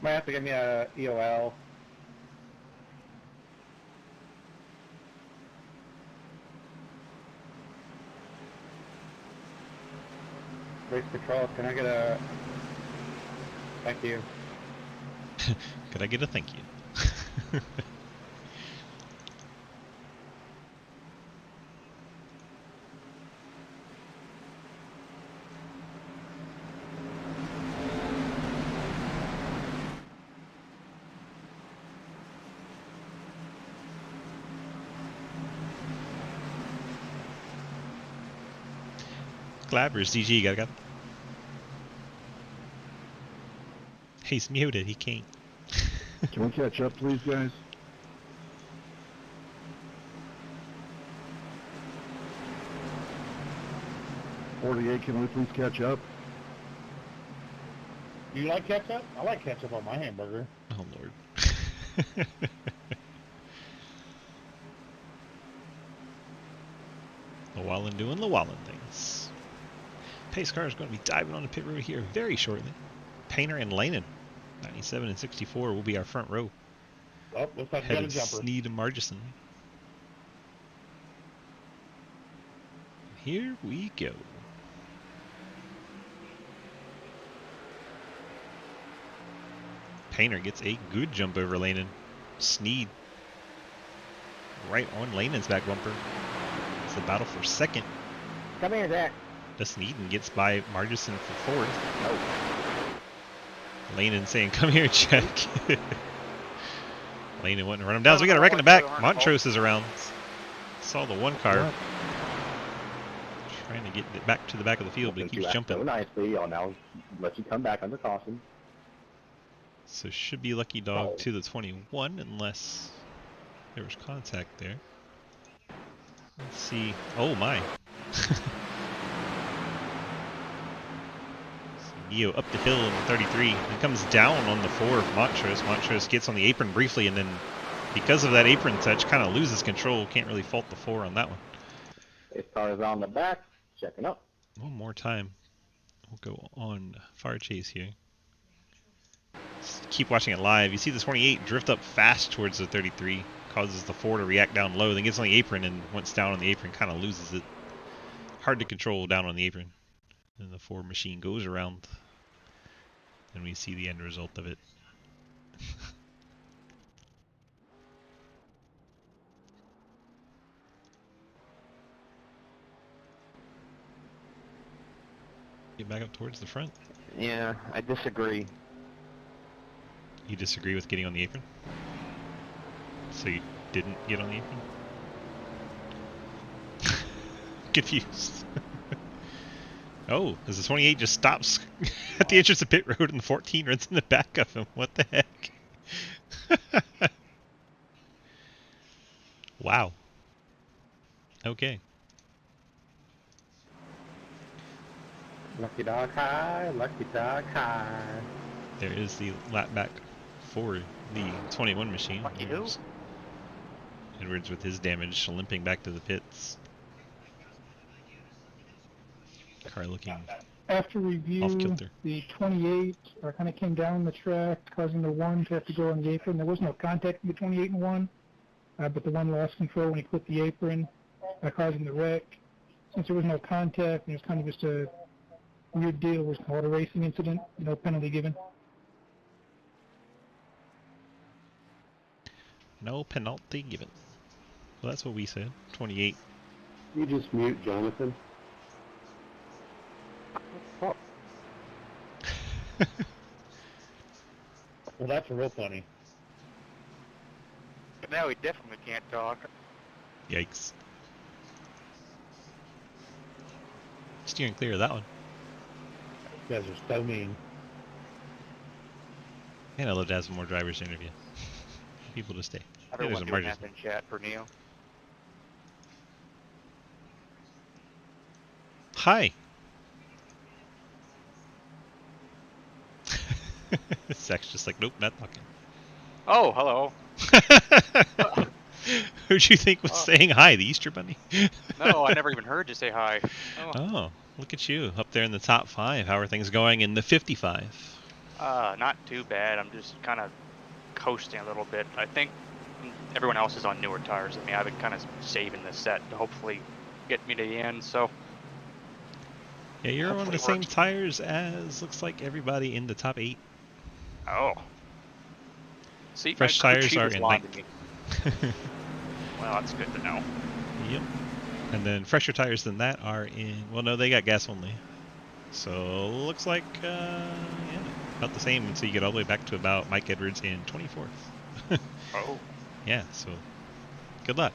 Might have to give me a EOL. Race control, can I get a... Thank you. Could I get a thank you? Glabbers, DG, got. He's muted, he can't. Can we catch up, please, guys? .48, can we please catch up? You like ketchup? I like ketchup on my hamburger. Oh, Lord. Llewellyn doing Llewellyn things. Pace car is going to be diving on the pit road here very shortly. Painter and Lanen, 97 and 64, will be our front row. Oh, looks like we got a Headed jumper. Sneed and Margison. Here we go. Painter gets a good jump over Lanen. Sneed right on Lanen's back bumper. It's the battle for second. Come here, Zach. Dustin Eaton gets by Margison for fourth. Lanen saying, come here, Jack. Lanen wanting to run him down. So we got a wreck in the back. Montrose is around. Saw the one car. Trying to get it back to the back of the field, but he keeps jumping. So nicely, I'll now let you come back under caution. So should be Lucky Dog to the 21 unless there was contact there. Let's see. Oh my. Neo up the hill in the 33 and comes down on the 4 of Montrose. Montrose gets on the apron briefly and then, because of that apron touch, kind of loses control. Can't really fault the 4 on that one. His car is on the back, checking up. One more time. We'll go on fire chase here. Just keep watching it live. You see the 28 drift up fast towards the 33, causes the 4 to react down low, then gets on the apron, and once down on the apron, kind of loses it. Hard to control down on the apron. And the 4 machine goes around, and we see the end result of it. Get back up towards the front. Yeah, I disagree. You disagree with getting on the apron? So you didn't get on the apron? Confused. Oh, as the 28 just stops at the entrance of pit road and the 14 runs in the back of him. What the heck? Wow. Okay. Lucky dog high, lucky dog high. There is the lap back for the 21 machine. Edwards with his damage limping back to the pits. Car looking After off review, kilter. the 28 kind of came down the track, causing the 1 to have to go on the apron. There was no contact between the 28 and 1, but the 1 lost control when he quit the apron, causing the wreck. Since there was no contact, and it was kind of just a weird deal, it was called a racing incident, no penalty given. No penalty given. Well, that's what we said. 28. You just mute Jonathan. Oh, Well, that's real funny. But now he definitely can't talk. Yikes. Steering clear of that one. You guys are so mean. And I'd love to have some more drivers to interview. People to stay. Everyone There's a doing margin. that in chat for Neo. Hi. Zach's just like, nope, not talking. Oh, hello. Who'd you think was saying hi? The Easter Bunny? No, I never even heard you say hi. Oh, look at you up there in the top 5. How are things going in the 55? Not too bad. I'm just kind of coasting a little bit. I think everyone else is on newer tires than me. I've been kind of saving the set to hopefully get me to the end. So Yeah, you're on the same tires as looks like everybody in the top 8. Oh. See, fresh my crew tires chief are is in lying ninth. to me. Well, that's good to know. Yep. And then fresher tires than that are in, well, no, they got gas only. So looks like, yeah, about the same until you get all the way back to about Mike Edwards in 24th. Oh. Yeah, so good luck.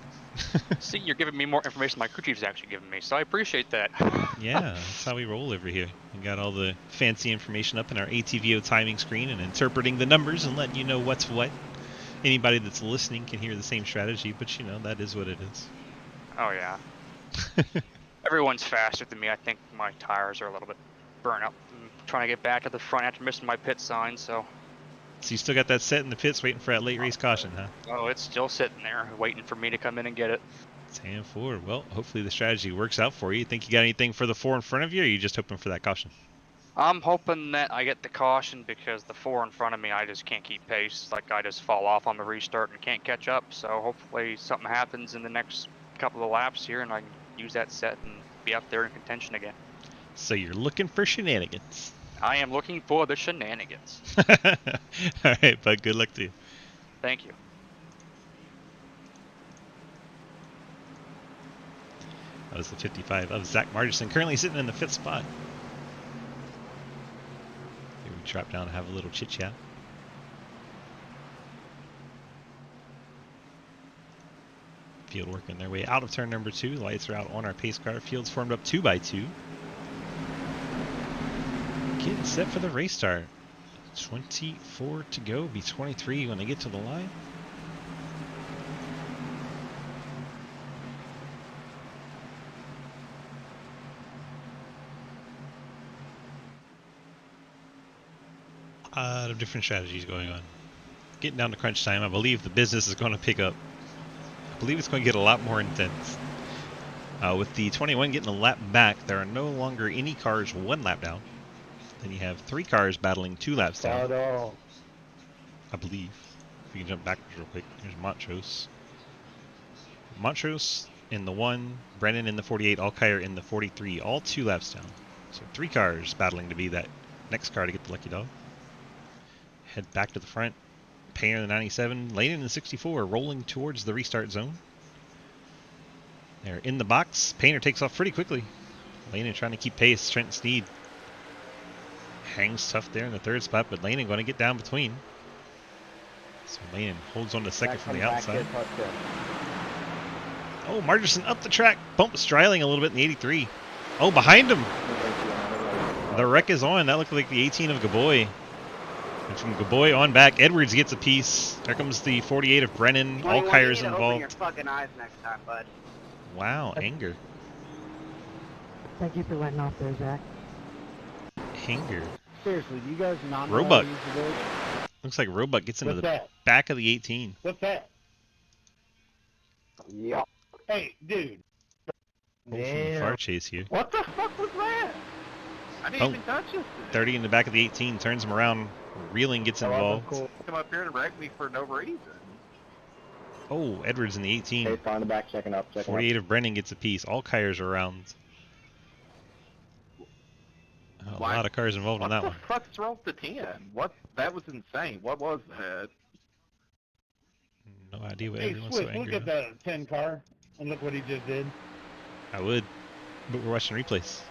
See, you're giving me more information my crew chief's actually giving me, so I appreciate that. Yeah, that's how we roll over here. We got all the fancy information up in our ATVO timing screen and interpreting the numbers and letting you know what's what. Anybody that's listening can hear the same strategy, but you know, that is what it is. Oh, yeah. Everyone's faster than me. I think my tires are a little bit burnt up. I'm trying to get back to the front after missing my pit sign, so. So you still got that set in the pits waiting for that late race caution, huh? Oh, it's still sitting there waiting for me to come in and get it. 10-4. Well, hopefully the strategy works out for you. Think you got anything for the 4 in front of you, or are you just hoping for that caution? I'm hoping that I get the caution because the 4 in front of me, I just can't keep pace. Like, I just fall off on the restart and can't catch up. So hopefully something happens in the next couple of laps here and I can use that set and be up there in contention again. So you're looking for shenanigans. I am looking for the shenanigans. All right, bud. Good luck to you. Thank you. That was the 55 of Zach Margerson, currently sitting in the 5th spot. Here we drop down and have a little chit chat. Field working their way out of turn number 2. Lights are out on our pace car. Field's formed up 2 by 2. Getting set for the race start. 24 to go. Be 23 when they get to the line. A lot of different strategies going on. Getting down to crunch time, I believe the business is going to pick up. I believe it's going to get a lot more intense. With the 21 getting a lap back, there are no longer any cars 1 lap down. Then you have 3 cars battling 2 laps down. I believe. If you can jump backwards real quick. Here's Montrose. Montrose in the 1, Brennan in the 48, Alkire in the 43, all 2 laps down. So 3 cars battling to be that next car to get the lucky dog. Head back to the front. Painter in the 97, Lane in the 64, rolling towards the restart zone. They're in the box. Painter takes off pretty quickly. Lane trying to keep pace. Trent Sneed hangs tough there in the 3rd spot, but Lane going to get down between. So Lane holds on to 2nd from the outside. Oh, Margerson up the track. Bumps Stryling a little bit in the 83. Oh, behind him. The wreck is on. That looked like the 18 of Gaboy. And from Gaboy on back, Edwards gets a piece. There comes the 48 of Brennan. All Kyre's Open your involved. fucking eyes next time, bud. Wow, anger. Thank you for letting off there, Zach. Anger. Seriously, do you guys not know Roebuck. how to use the road? Looks like Roebuck gets into What's the that? back of the 18. What's that? Yep. Hey, dude. Pull from the far chase here. What the fuck was that? I didn't even touch this. 30 in the back of the 18, turns him around. Reeling gets involved. Come up here and wreck me for no reason. Oh, Edwards in the 18. Hey, on the back, checking up. 48 of Brennan gets a piece. All Kyres are around. A lot of cars involved in that one. What the fuck's wrong with the 10? What? That was insane. What was that? No idea what Hey, everyone's so Swift, look angry at about. that 10 car and look what he just did. I would, but we're watching replays.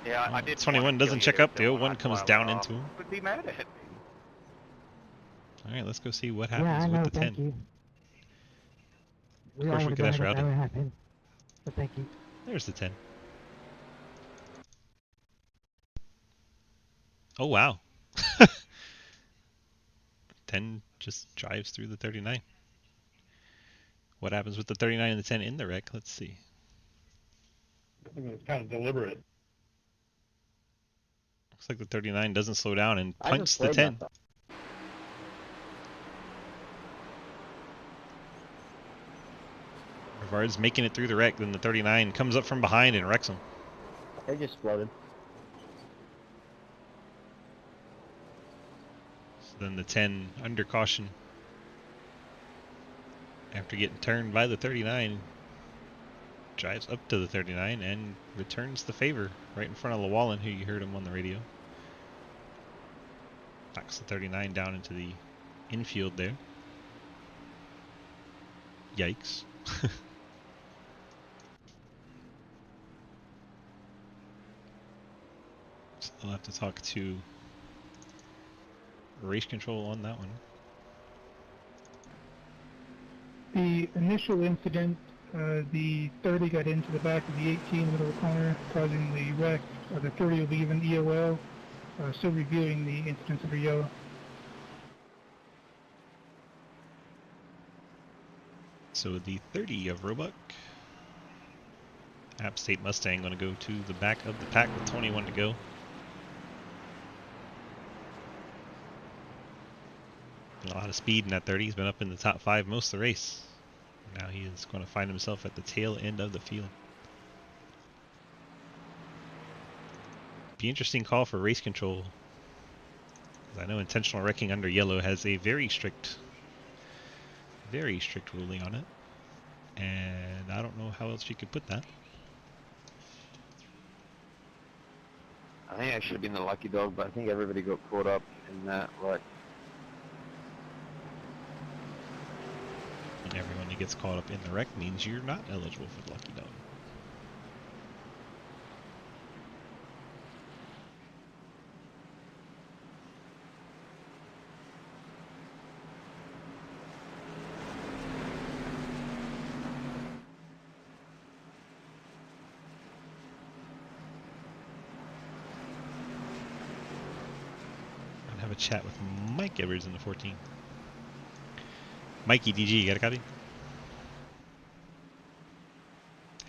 Yeah, I did. 21 doesn't check up. The 01 comes down into him. Would be mad at me. All right, let's go see what Yeah, I happens know, with the 10. thank you. Of course, we could ask Rowdy. That would happen. But thank you. There's the 10. Oh, wow. 10 just drives through the 39. What happens with the 39 and the 10 in the wreck? Let's see. I think it's kind of deliberate. Looks like the 39 doesn't slow down and I punch just the played 10. that. Rivard's making it through the wreck, then the 39 comes up from behind and wrecks him. They just exploded. So then the 10 under caution after getting turned by the 39 drives up to the 39 and returns the favor right in front of Llewellyn, who you heard him on the radio. Knocks the 39 down into the infield there. Yikes. So I'll have to talk to race control on that one. The initial incident, the 30 got into the back of the 18 middle of the corner, causing the wreck. The 30 will be given EOL. Still reviewing the incidents under yellow. So the 30 of Roebuck. App State Mustang going to go to the back of the pack with 21 to go. A lot of speed in that 30. He's been up in the top 5 most of the race. Now he is going to find himself at the tail end of the field. Be interesting call for race control. I know intentional wrecking under yellow has a very strict ruling on it. And I don't know how else you could put that. I think I should have been the lucky dog, but I think everybody got caught up in that. Like, And everyone who gets caught up in the wreck means you're not eligible for the lucky dog. I'll have a chat with Mike Edwards in the 14. Mikey DG, you got a copy?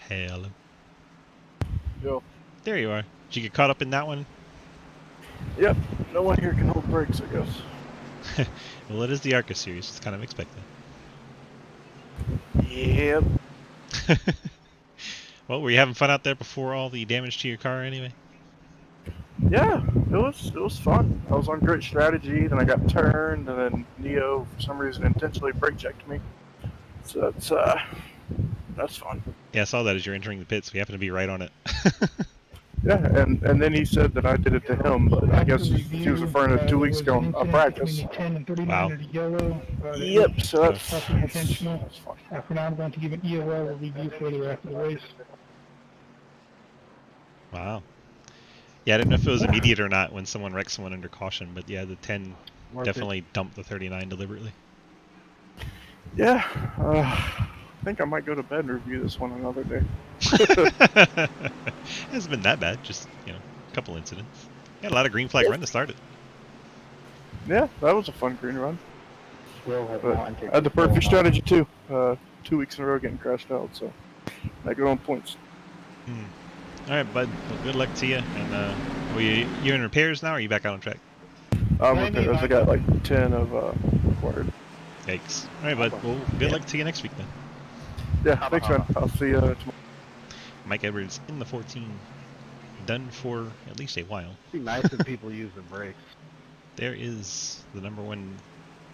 Hello. Yo. There you are. Did you get caught up in that one? Yep. No one here can hold brakes, I guess. Well, it is the ARCA series. It's kind of expected. Yep. Well, were you having fun out there before all the damage to your car anyway? Yeah, it was fun. I was on grid strategy, then I got turned, and then Neo for some reason intentionally brake checked me. So that's fun. Yeah, I saw that as you're entering the pits. We happen to be right on it. Yeah, and then he said that I did it to him, but I guess he was referring to 2 weeks ago in practice. Between the 10 and 39 Wow. of the yellow. Yep, so that's possibly intentional. For now, I'm going to give an EOL. We'll review further after the race. Wow. Yeah, I didn't know if it was immediate or not when someone wrecked someone under caution, but yeah, the 10 definitely dumped the 39 deliberately. Yeah, I think I might go to bed and review this one another day. It hasn't been that bad, just, you know, a couple incidents. Had a lot of green flag run to start it. Yeah, that was a fun green run. Will have But I had the perfect strategy too. 2 weeks in a row getting crashed out, so I go on points. All right, bud. Well, good luck to you. And you in repairs now, or are you back out on track? Repairs. I got like 10 of required. Yikes. All right, bud. Well, good luck to you next week then. Yeah, thanks, man. I'll see you tomorrow. Mike Edwards in the 14. Done for at least a while. It'd be nice if people use the brakes. There is the #1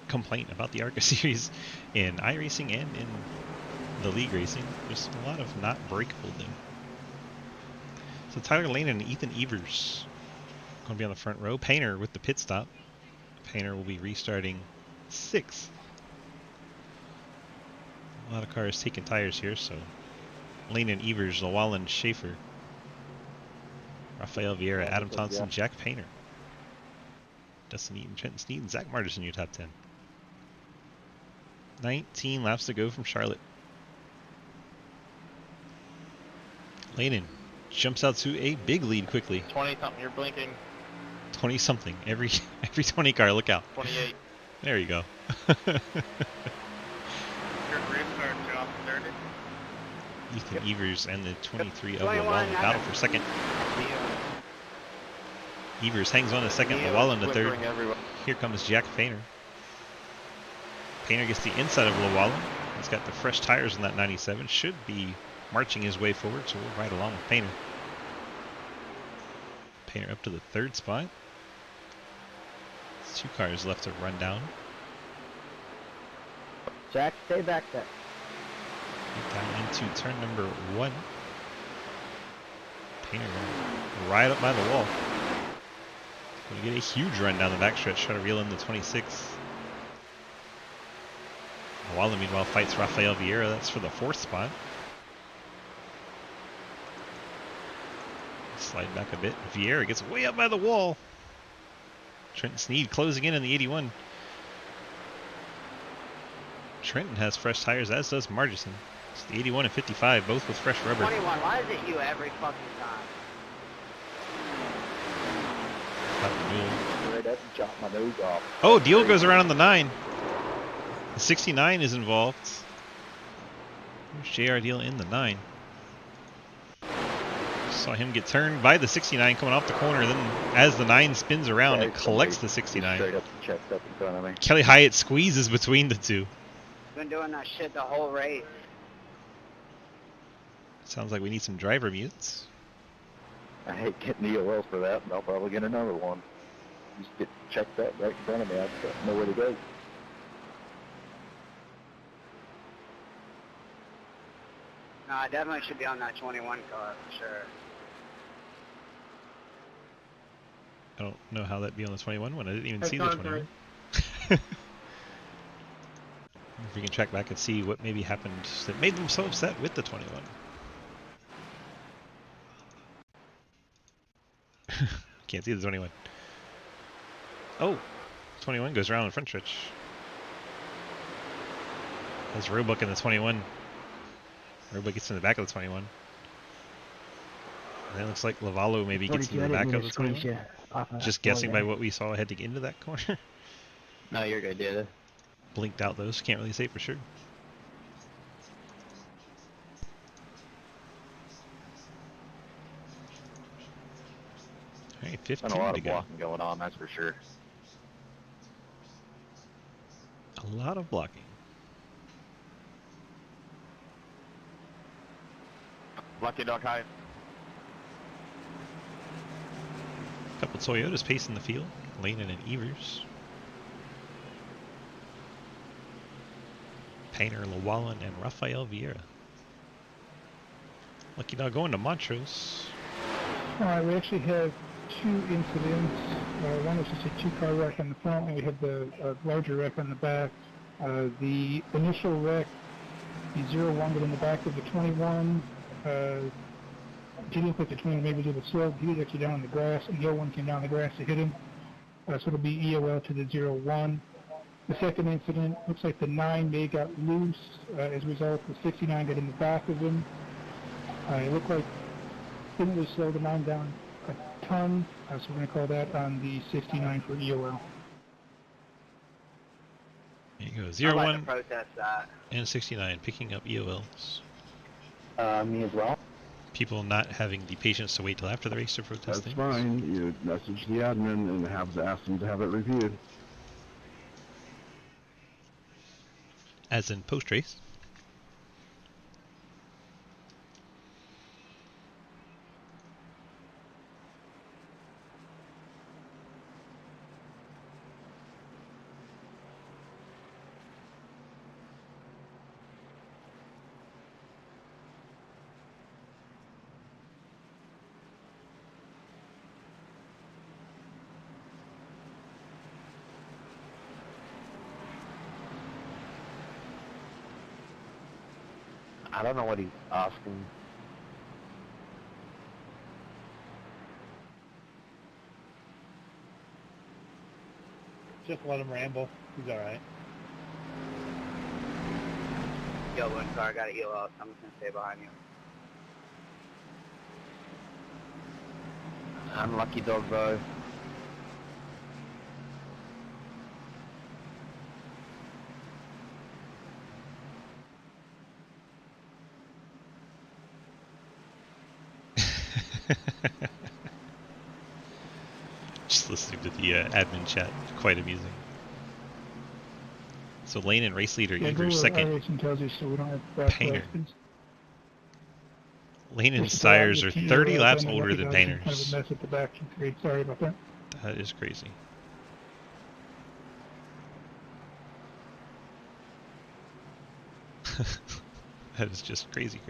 complaint about the ARCA series in iRacing and in the league racing. There's a lot of not brake holding. So Tyler Lane and Ethan Evers going to be on the front row. Painter with the pit stop. Painter will be restarting 6th. A lot of cars taking tires here, so Lane and Evers, Llewellyn, Schaefer, Rafael Vieira, Adam Thompson, Jack Painter, Dustin Eaton, Trenton Sneed, and Zach Martis in your top 10. 19 laps to go from Charlotte. Lanen jumps out to a big lead quickly. 20-something, you're blinking. 20-something. Every 20 car, look out. 28. There you go. Your grid start job started. Ethan Evers and the 23 of Llewellyn battle for second. Evers hangs on a second, Llewellyn the third. Here comes Jack Painter. Painter gets the inside of Llewellyn. He's got the fresh tires on that 97. Should be marching his way forward, so we'll ride along with Painter. Painter up to the 3rd spot. There's 2 cars left to run down. Jack, stay back there. Down into turn number 1. Painter right up by the wall. Going to get a huge run down the backstretch, try to reel in the 26. Llewellyn, meanwhile, fights Rafael Vieira. That's for the 4th spot. Slide back a bit. Vieira gets way up by the wall. Trenton Sneed closing in the 81. Trenton has fresh tires, as does Margison. It's the 81 and 55, both with fresh rubber. 21, why is it you every fucking time? My nose off. Oh, Deal goes around on the 9. The 69 is involved. There's JR Deal in the 9. Saw him get turned by the 69 coming off the corner. Then as the 9 spins around, it collects the 69. Straight up checked up in front of me. Kelly Hyatt squeezes between the 2. Been doing that shit the whole race. Sounds like we need some driver mutes. I hate getting EOLs for that, but I'll probably get another one. Just get checked up right in front of me. I just don't know where to go. No, I definitely should be on that 21 car for sure. I don't know how that'd be on the 21 one. I didn't even That's see the not 21. If we can check back and see what maybe happened that made them so upset with the 21. Can't see the 21. Oh, 21 goes around in front stretch. That's Roebuck in the 21. Roebuck gets in the back of the 21. And it looks like Lavallo maybe gets in the back of the 21. Just guessing by what we saw heading into that corner. No, you're good, dude. Blinked out those, can't really say for sure. Alright, Been 15 a lot to of go. blocking going on, that's for sure. A lot of blocking. Lucky dog high. Couple Toyotas pacing the field. Lanin and Evers. Painter, Llewellyn, and Rafael Vieira. Lucky Dog going to Montrose. Alright, we actually have 2 incidents. One was just a 2-car wreck on the front, and we have the larger wreck on the back. The initial wreck, the 01 got in the back of the 21. Didn't look like the 21 maybe did a slow. He was actually down on the grass, and the 01 came down the grass to hit him. So it'll be EOL to the 01. The second incident, looks like the 9 may got loose. As a result, the 69 got in the back of him. It looked like didn't really slow the 9 down a ton, so we're going to call that on the 69 for EOL. There you go, I'd 0, like 1, to protest that. and 69 picking up EOLs. Me as well. People not having the patience to wait till after the race to protest That's things. fine. You message the admin and ask them to have it reviewed. As in post-race. I don't know what he's asking. Just let him ramble. He's alright. Yo, one car got to heal out. I'm just going to stay behind you. Unlucky dog though. Just listening to the admin chat, quite amusing. So Lane and race leader Evers second. Tells you so we don't have Painter. Lane and Sires are 30 laps older than Painter's. Kind of a mess at the back. Sorry about that. That is crazy. That is just crazy.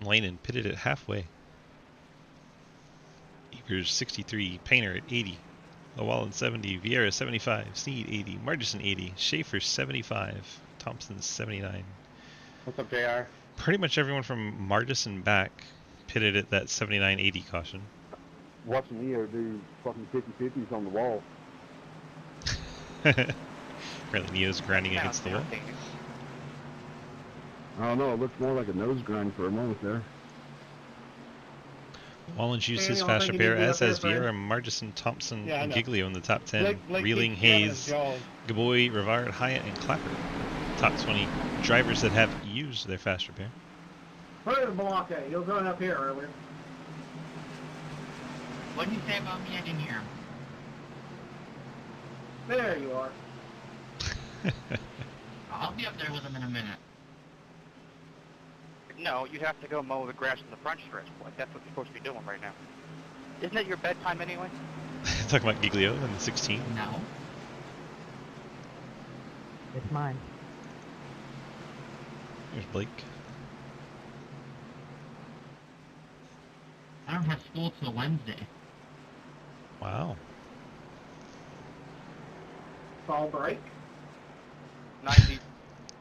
Lanen pitted at halfway. Evers 63, Painter at 80, Llewellyn 70, Vieira 75, Sneed 80, Margison 80, Schaefer 75, Thompson 79. What's up, JR? Pretty much everyone from Margison back pitted at that 79-80 caution. Watching Neo do fucking 50-50s on the wall. Apparently Neo's grinding against the wall. I don't know, it looked more like a nose grind for a moment there. Wallens used his Daniel, I fast think you repair, need to be as up has here, Vieira, Margison, Thompson, Yeah, I and know. Giglio in the top 10. Blake Reeling, keeps jamming his Hayes, jaws. Gaboy, Rivard, Hyatt, and Clapper. Top 20 drivers that have used their fast repair. Where is Blanca? You were going up here earlier. What did you say about me? I didn't hear him. There you are. I'll be up there with him in a minute. No, you have to go mow the grass in the front stretch. Like that's what you're supposed to be doing right now. Isn't it your bedtime anyway? Talking about Giglio in the 16. No. It's mine. There's Blake. I don't have school till Wednesday. Wow. Fall break.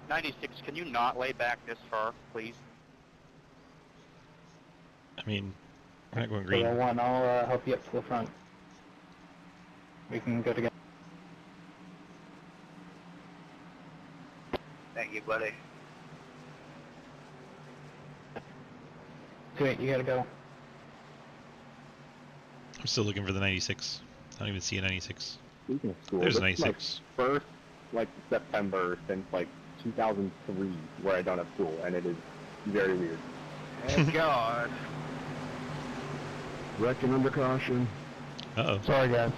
96, can you not lay back this far, please? I mean, we're not going green. 01, I'll help you up to the front. We can go together. Thank you, buddy. 28, you gotta go. I'm still looking for the 96. I don't even see a 96. Speaking of school, There's a this is 96. my first, September since, 2003 where I don't have school, and it is very weird. Thank God. Wrecking under caution. Uh-oh. Sorry, guys.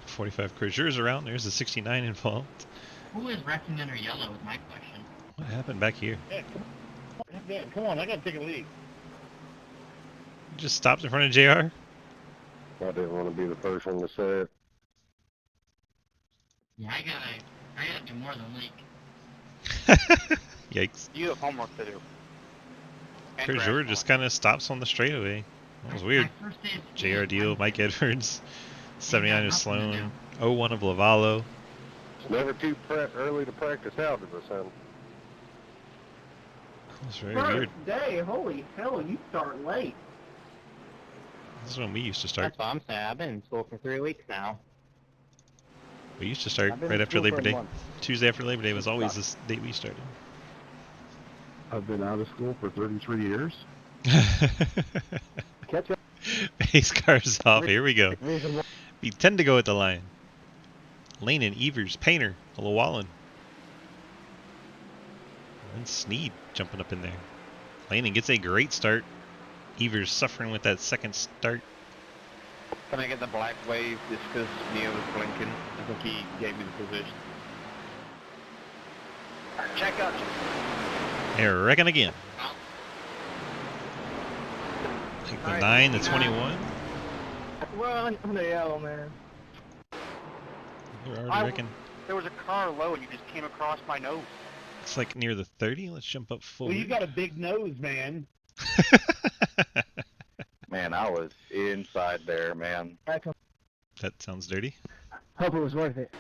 45 Croziers around. There's a 69 involved. Who is wrecking under yellow is my question. What happened back here? Yeah, come on, I gotta take a lead. Just stopped in front of JR? I didn't want to be the first one to say it. Yeah, I gotta do more than leak. Yikes. You have homework to do. And Crozier grass just kind of stops on the straightaway. That was weird. My first day of school JR is Deal, Wednesday. Mike Edwards, 79 of nothing to Sloan, 01 of Lavallo. It's never too early to practice algebra, son. That's very First weird. day, holy hell, you start late. This is when we used to start. That's what I'm saying. I've been in school for 3 weeks now. We used to start I've been right in after school for Labor a Day. month. Tuesday after Labor Day was always the date we started. I've been out of school for 33 years. Catch up. Base cars off. Here we go. Reason why- We tend to go at the line. Lane and Evers, Painter, Llewellyn. And Sneed jumping up in there. Lane gets a great start. Evers suffering with that second start. Can I get the black wave just because Neo was blinking? I think he gave me the position. Check out. They're wrecking again. Like the 9, the 21. Run on the yellow, man. They're already wrecking. There was a car low and you just came across my nose. It's like near the 30. Let's jump up Well, forward. you got a big nose, man. Man, I was inside there, man. That sounds dirty. Hope it was worth it.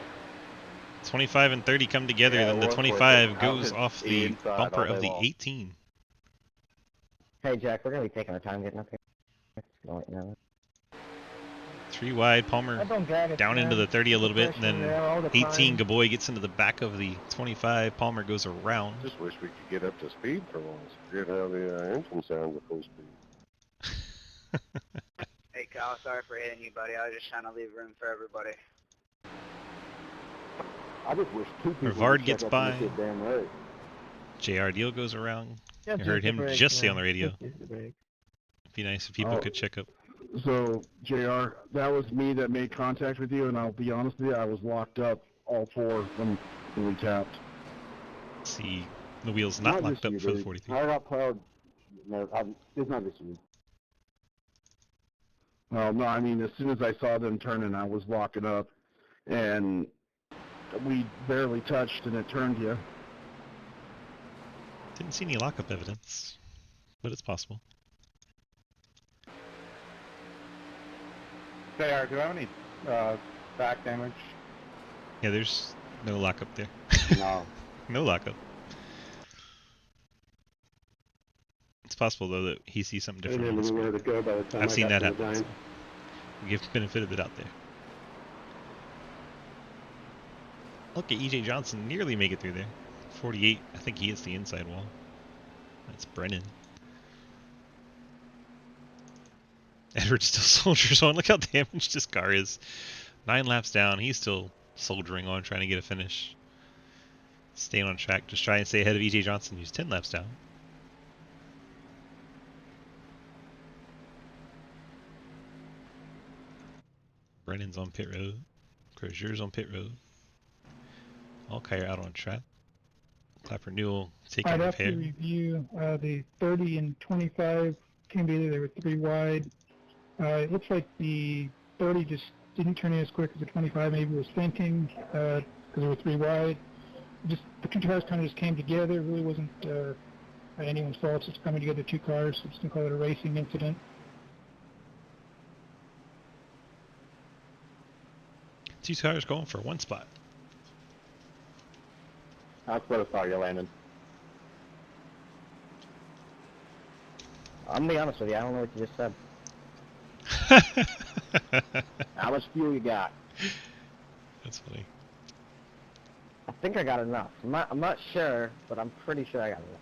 25 and 30 come together, Yeah, then it the was worth 25 it. I goes was off the inside bumper all of day the long. 18. Hey, Jack, we're gonna be taking our time getting up here. Just gonna let you know. 3 wide, Palmer don't drag it, down into man. the 30 a little bit, and Pressure then there all the 18, time. Gaboy gets into the back of the 25. Palmer goes around. Just wish we could get up to speed for once. Forget how the engine sounds at full speed. Hey, Kyle, sorry for hitting you, buddy. I was just trying to leave room for everybody. I just wish two people Rivard would gets check up and by. get damn right. JR Deal goes around. Just I heard use him the brake, just say man. on the radio. Just use the brake. It'd be nice if people Oh. could check up. So, JR, that was me that made contact with you, and I'll be honest with you, I was locked up all four when we tapped. See, the wheel's not locked just up you, for the dude. 43. I got proud. No, it's not just you. Well, no, I mean, as soon as I saw them turning, I was locking up, and we barely touched, and it turned you. Didn't see any lockup evidence, but it's possible. JR, do I have any back damage? Yeah, there's no lockup there. No. No lockup. It's possible though that he sees something I different. didn't on the know screen. where to go by the time I've I seen got that to the happen. dime. So give benefit of the doubt there. Look at EJ Johnson nearly make it through there. 48. I think he hits the inside wall. That's Brennan. Edward still soldiers on. Look how damaged this car is. 9 laps down. He's still soldiering on, trying to get a finish. Staying on track. Just try and stay ahead of EJ Johnson, who's 10 laps down. Brennan's on pit road. Crozier's on pit road. Allkire out on track. Clapper Newell taking I'd have to repair. review the 30 and 25 came together. They were 3 wide. It looks like the 30 just didn't turn in as quick as the 25 maybe was thinking because they were 3 wide. Just the 2 cars kind of just came together. It really wasn't anyone's fault. It's just coming together 2 cars. So just gonna call it a racing incident. Two cars going for 1 spot. That's what I thought you landed. I'm gonna be honest with you, I don't know what you just said. How much fuel you got? That's funny. I think I got enough. I'm not sure, but I'm pretty sure I got enough.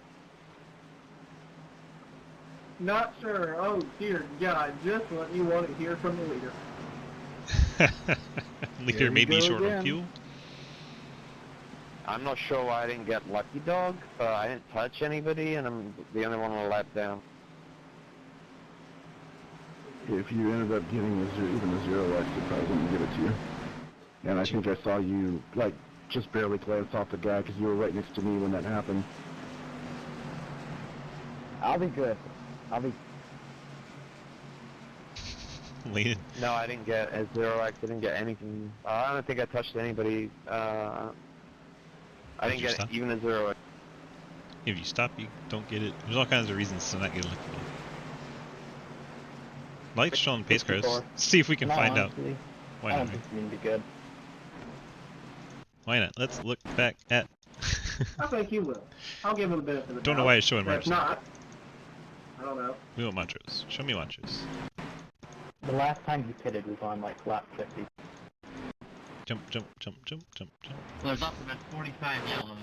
Not sure. Oh, dear God. Just what you want to hear from the leader. Leader may be short on fuel. I'm not sure why I didn't get lucky dog, but I didn't touch anybody, and I'm the only one on a lap down. If you ended up getting even a 0x, it probably wouldn't give it to you. And I think I saw you, like, just barely glance off the guy because you were right next to me when that happened. I'll be good. I'll be... Landon. No, I didn't get a 0x. I didn't get anything. I don't think I touched anybody. I didn't get even a 0x. If you stop, you don't get it. There's all kinds of reasons to not get lucky. Lights show on pace cars. See if we can find out. Why not? I don't think it's going to be good. Why not? Let's look back at. I think you will. I'll give him a benefit of the doubt. Don't know why it's showing If marks. not, I don't know. We want Montrose. Show me Montrose. The last time you pitted was on like lap 50. Jump, jump, jump, jump, jump, jump. Well, there's also been 45 yellows.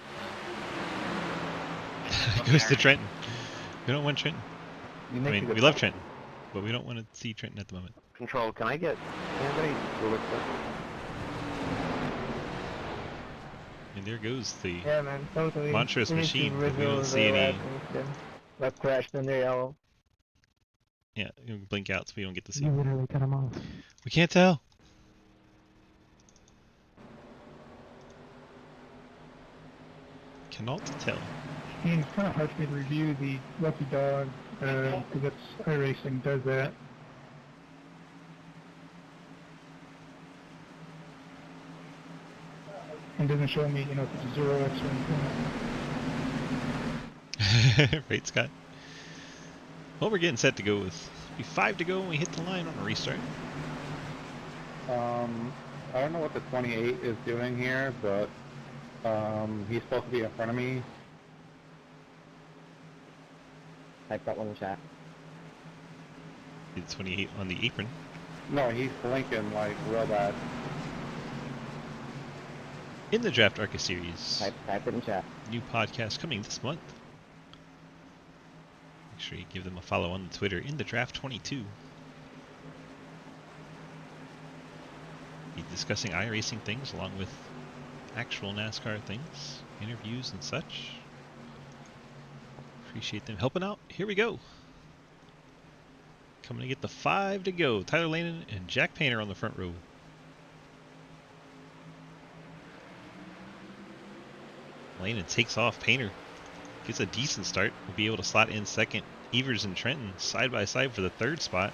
Goes to Trenton. We don't want Trenton. You I make a mean, good we love point. Trenton, but we don't want to see Trenton at the moment. Control, can I get anybody to look at? And there goes the Yeah, man, totally. monstrous machine. But we don't see any. Left crashed in their yellow. Yeah, you can blink out so we don't get to see. You literally cut them off. We can't tell. Cannot tell. And it's kind of hard for me to review the lucky dog because that's iRacing does that. And doesn't show me, you know, if it's a 0x or anything. Right, Scott? Well, we're getting set to go with 5 to go when we hit the line on a restart. I don't know what the 28 is doing here, but he's supposed to be in front of me. Type that one in chat. It's 28 on the apron. No, he's blinking like real bad. In the Draft ARCA series. Type it in chat. New podcast coming this month. Make sure you give them a follow on Twitter in the Draft 22. Be discussing iRacing things along with actual NASCAR things, interviews and such. Appreciate them helping out. Here we go. Coming to get the 5 to go. Tyler Lanen and Jack Painter on the front row. Lanen takes off. Painter gets a decent start. Will be able to slot in second. Evers and Trenton side by side for the 3rd spot.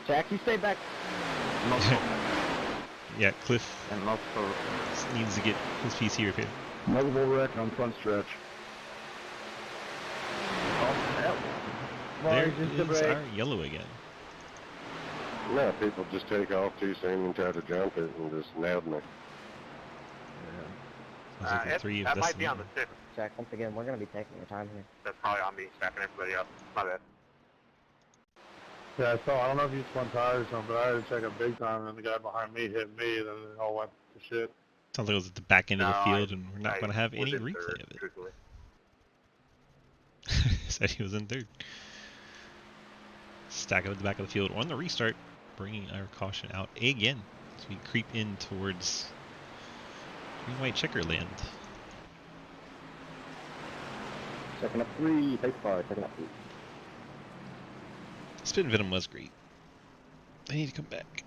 Jack, you stay back. Yeah, Cliff And multiple. needs to get his PC repaired. Multiple wreck on front stretch. There is our yellow again. Yeah, people just take off too soon and try to jump it and just nailed me. Sounds like a 3 of that might Destiny. be on the 6th. Jack, once again, we're going to be taking your time here. That's probably on me, stacking everybody up. My bad. Yeah, so I don't know if you spun tires or something, but I had to check it big time, and the guy behind me hit me, and then it all went to shit. Sounds like it was at the back end of the No, field, and we're not going to have any was in replay third, of it. truthfully. Said he was in 3rd. Stack it at the back of the field on the restart, bringing our caution out again as we creep in towards green-white checker land. Checking up 3, pace car, checking up 3. Spin Venom was great. I need to come back.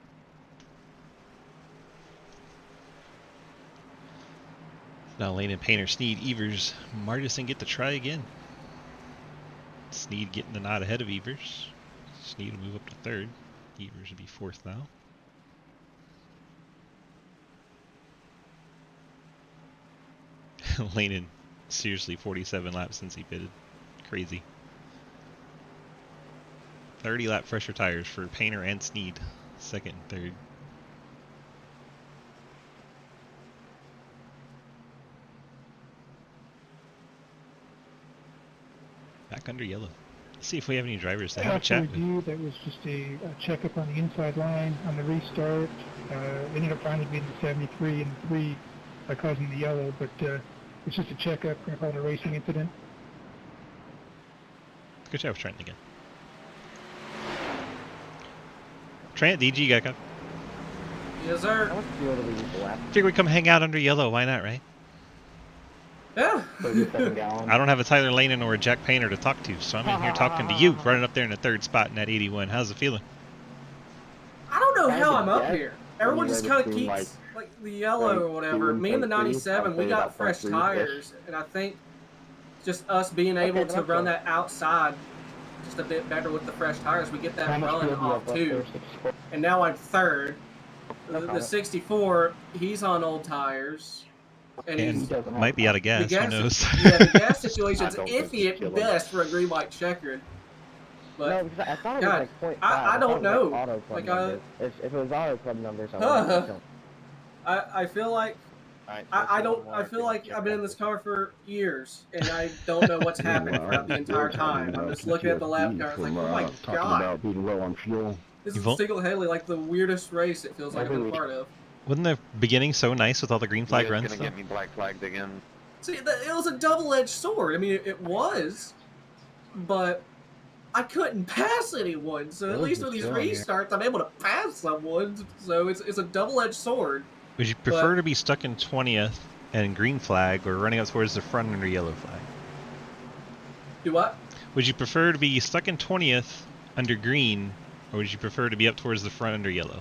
Now Lane and Painter, Sneed, Evers, Martison get to try again. Sneed getting the nod ahead of Evers. Sneed will move up to 3rd. Evers will be 4th now. Lane in seriously 47 laps since he pitted. Crazy. 30 lap fresher tires for Painter and Sneed, 2nd and 3rd. Back under yellow. Let's see if we have any drivers to have a chat with. Review, that was just a checkup on the inside line on the restart. Ended up finally being the 73 and 3 causing the yellow, but it's just a checkup, going to call it a racing incident. Good job with Trenton again. Trent, DG, got cut. Yes, sir. Figure we come hang out under yellow. Why not, right? Yeah. 37 gallons. I don't have a Tyler Lanin or a Jack Painter to talk to, so I'm in here talking to you, running up there in the 3rd spot in that 81. How's it feeling? I don't know If I had how to I'm up guess, here. Everyone just anywhere kind of between, keeps like the yellow or whatever. 2 and Me and the 33, 97, I'd we say got about fresh 33-ish. tires, and I think just us being able to run that outside just a bit better with the fresh tires, we get that How much run fuel do you off have left too. there? 64? And now I'm 3rd. The problem. 64, he's on old tires, and he's And might be out of gas. Who knows? Yeah, the gas situation's I don't think iffy it's killing. at best for a green white checkered. But No, because I thought it God, was like 0.5. I don't know. Like auto club Like numbers. If it was auto club numbers, I would have I feel like Alright, I don't I feel like I've been in this car for years and I don't know what's happening throughout the entire time. I'm just looking at the lap car. It's like, oh my talking god, about being low on fuel. this You've is single-handedly like the weirdest race it feels like I've been a part of. Wasn't the beginning so nice with all the green flag runs? Gonna get me black flagged again. See, it was a double-edged sword. I mean, it was, but I couldn't pass anyone. So at least with these restarts, I'm able to pass someone. So it's a double-edged sword. Would you prefer to be stuck in 20th and green flag, or running up towards the front under yellow flag? Do what? Would you prefer to be stuck in 20th under green, or would you prefer to be up towards the front under yellow?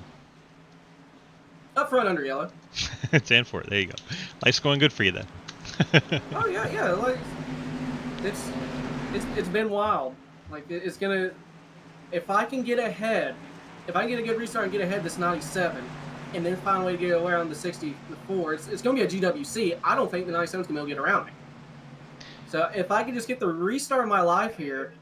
Up front under yellow. 10 for it. There you go. Life's going good for you then. Oh yeah, like it's been wild. Like it's gonna, if I can get ahead, if I can get a good restart and get ahead this 97, and then find a way to get around the 64, it's gonna be a GWC. I don't think the 97's gonna be able to get around me. So if I can just get the restart of my life here,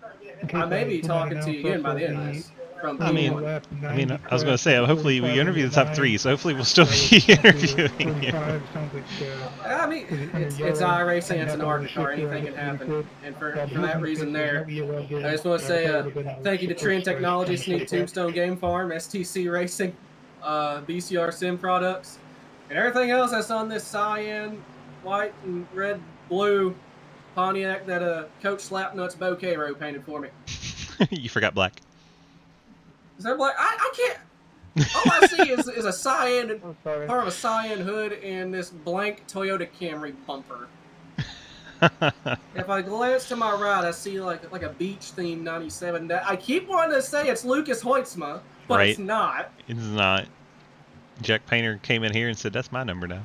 I may be talking to you again by the end of this. I mean, I was going to say, hopefully we interview the top 3, so hopefully we'll still be interviewing you. I mean, it's iRacing, it's an ARCA car, anything can happen. And for that reason there, I just want to say thank you to Trend Technology, Sneak Tombstone Game Farm, STC Racing, BCR Sim Products, and everything else that's on this cyan, white, and red, blue Pontiac that Coach Slapnuts Bouquet Row painted for me. You forgot black. Is that black? I can't. All I see is a cyan, part of a cyan hood and this blank Toyota Camry bumper. If I glance to my right, I see like a beach themed 97. I keep wanting to say it's Lucas Hoytsma, but it's not. It's not. Jack Painter came in here and said, "That's my number now."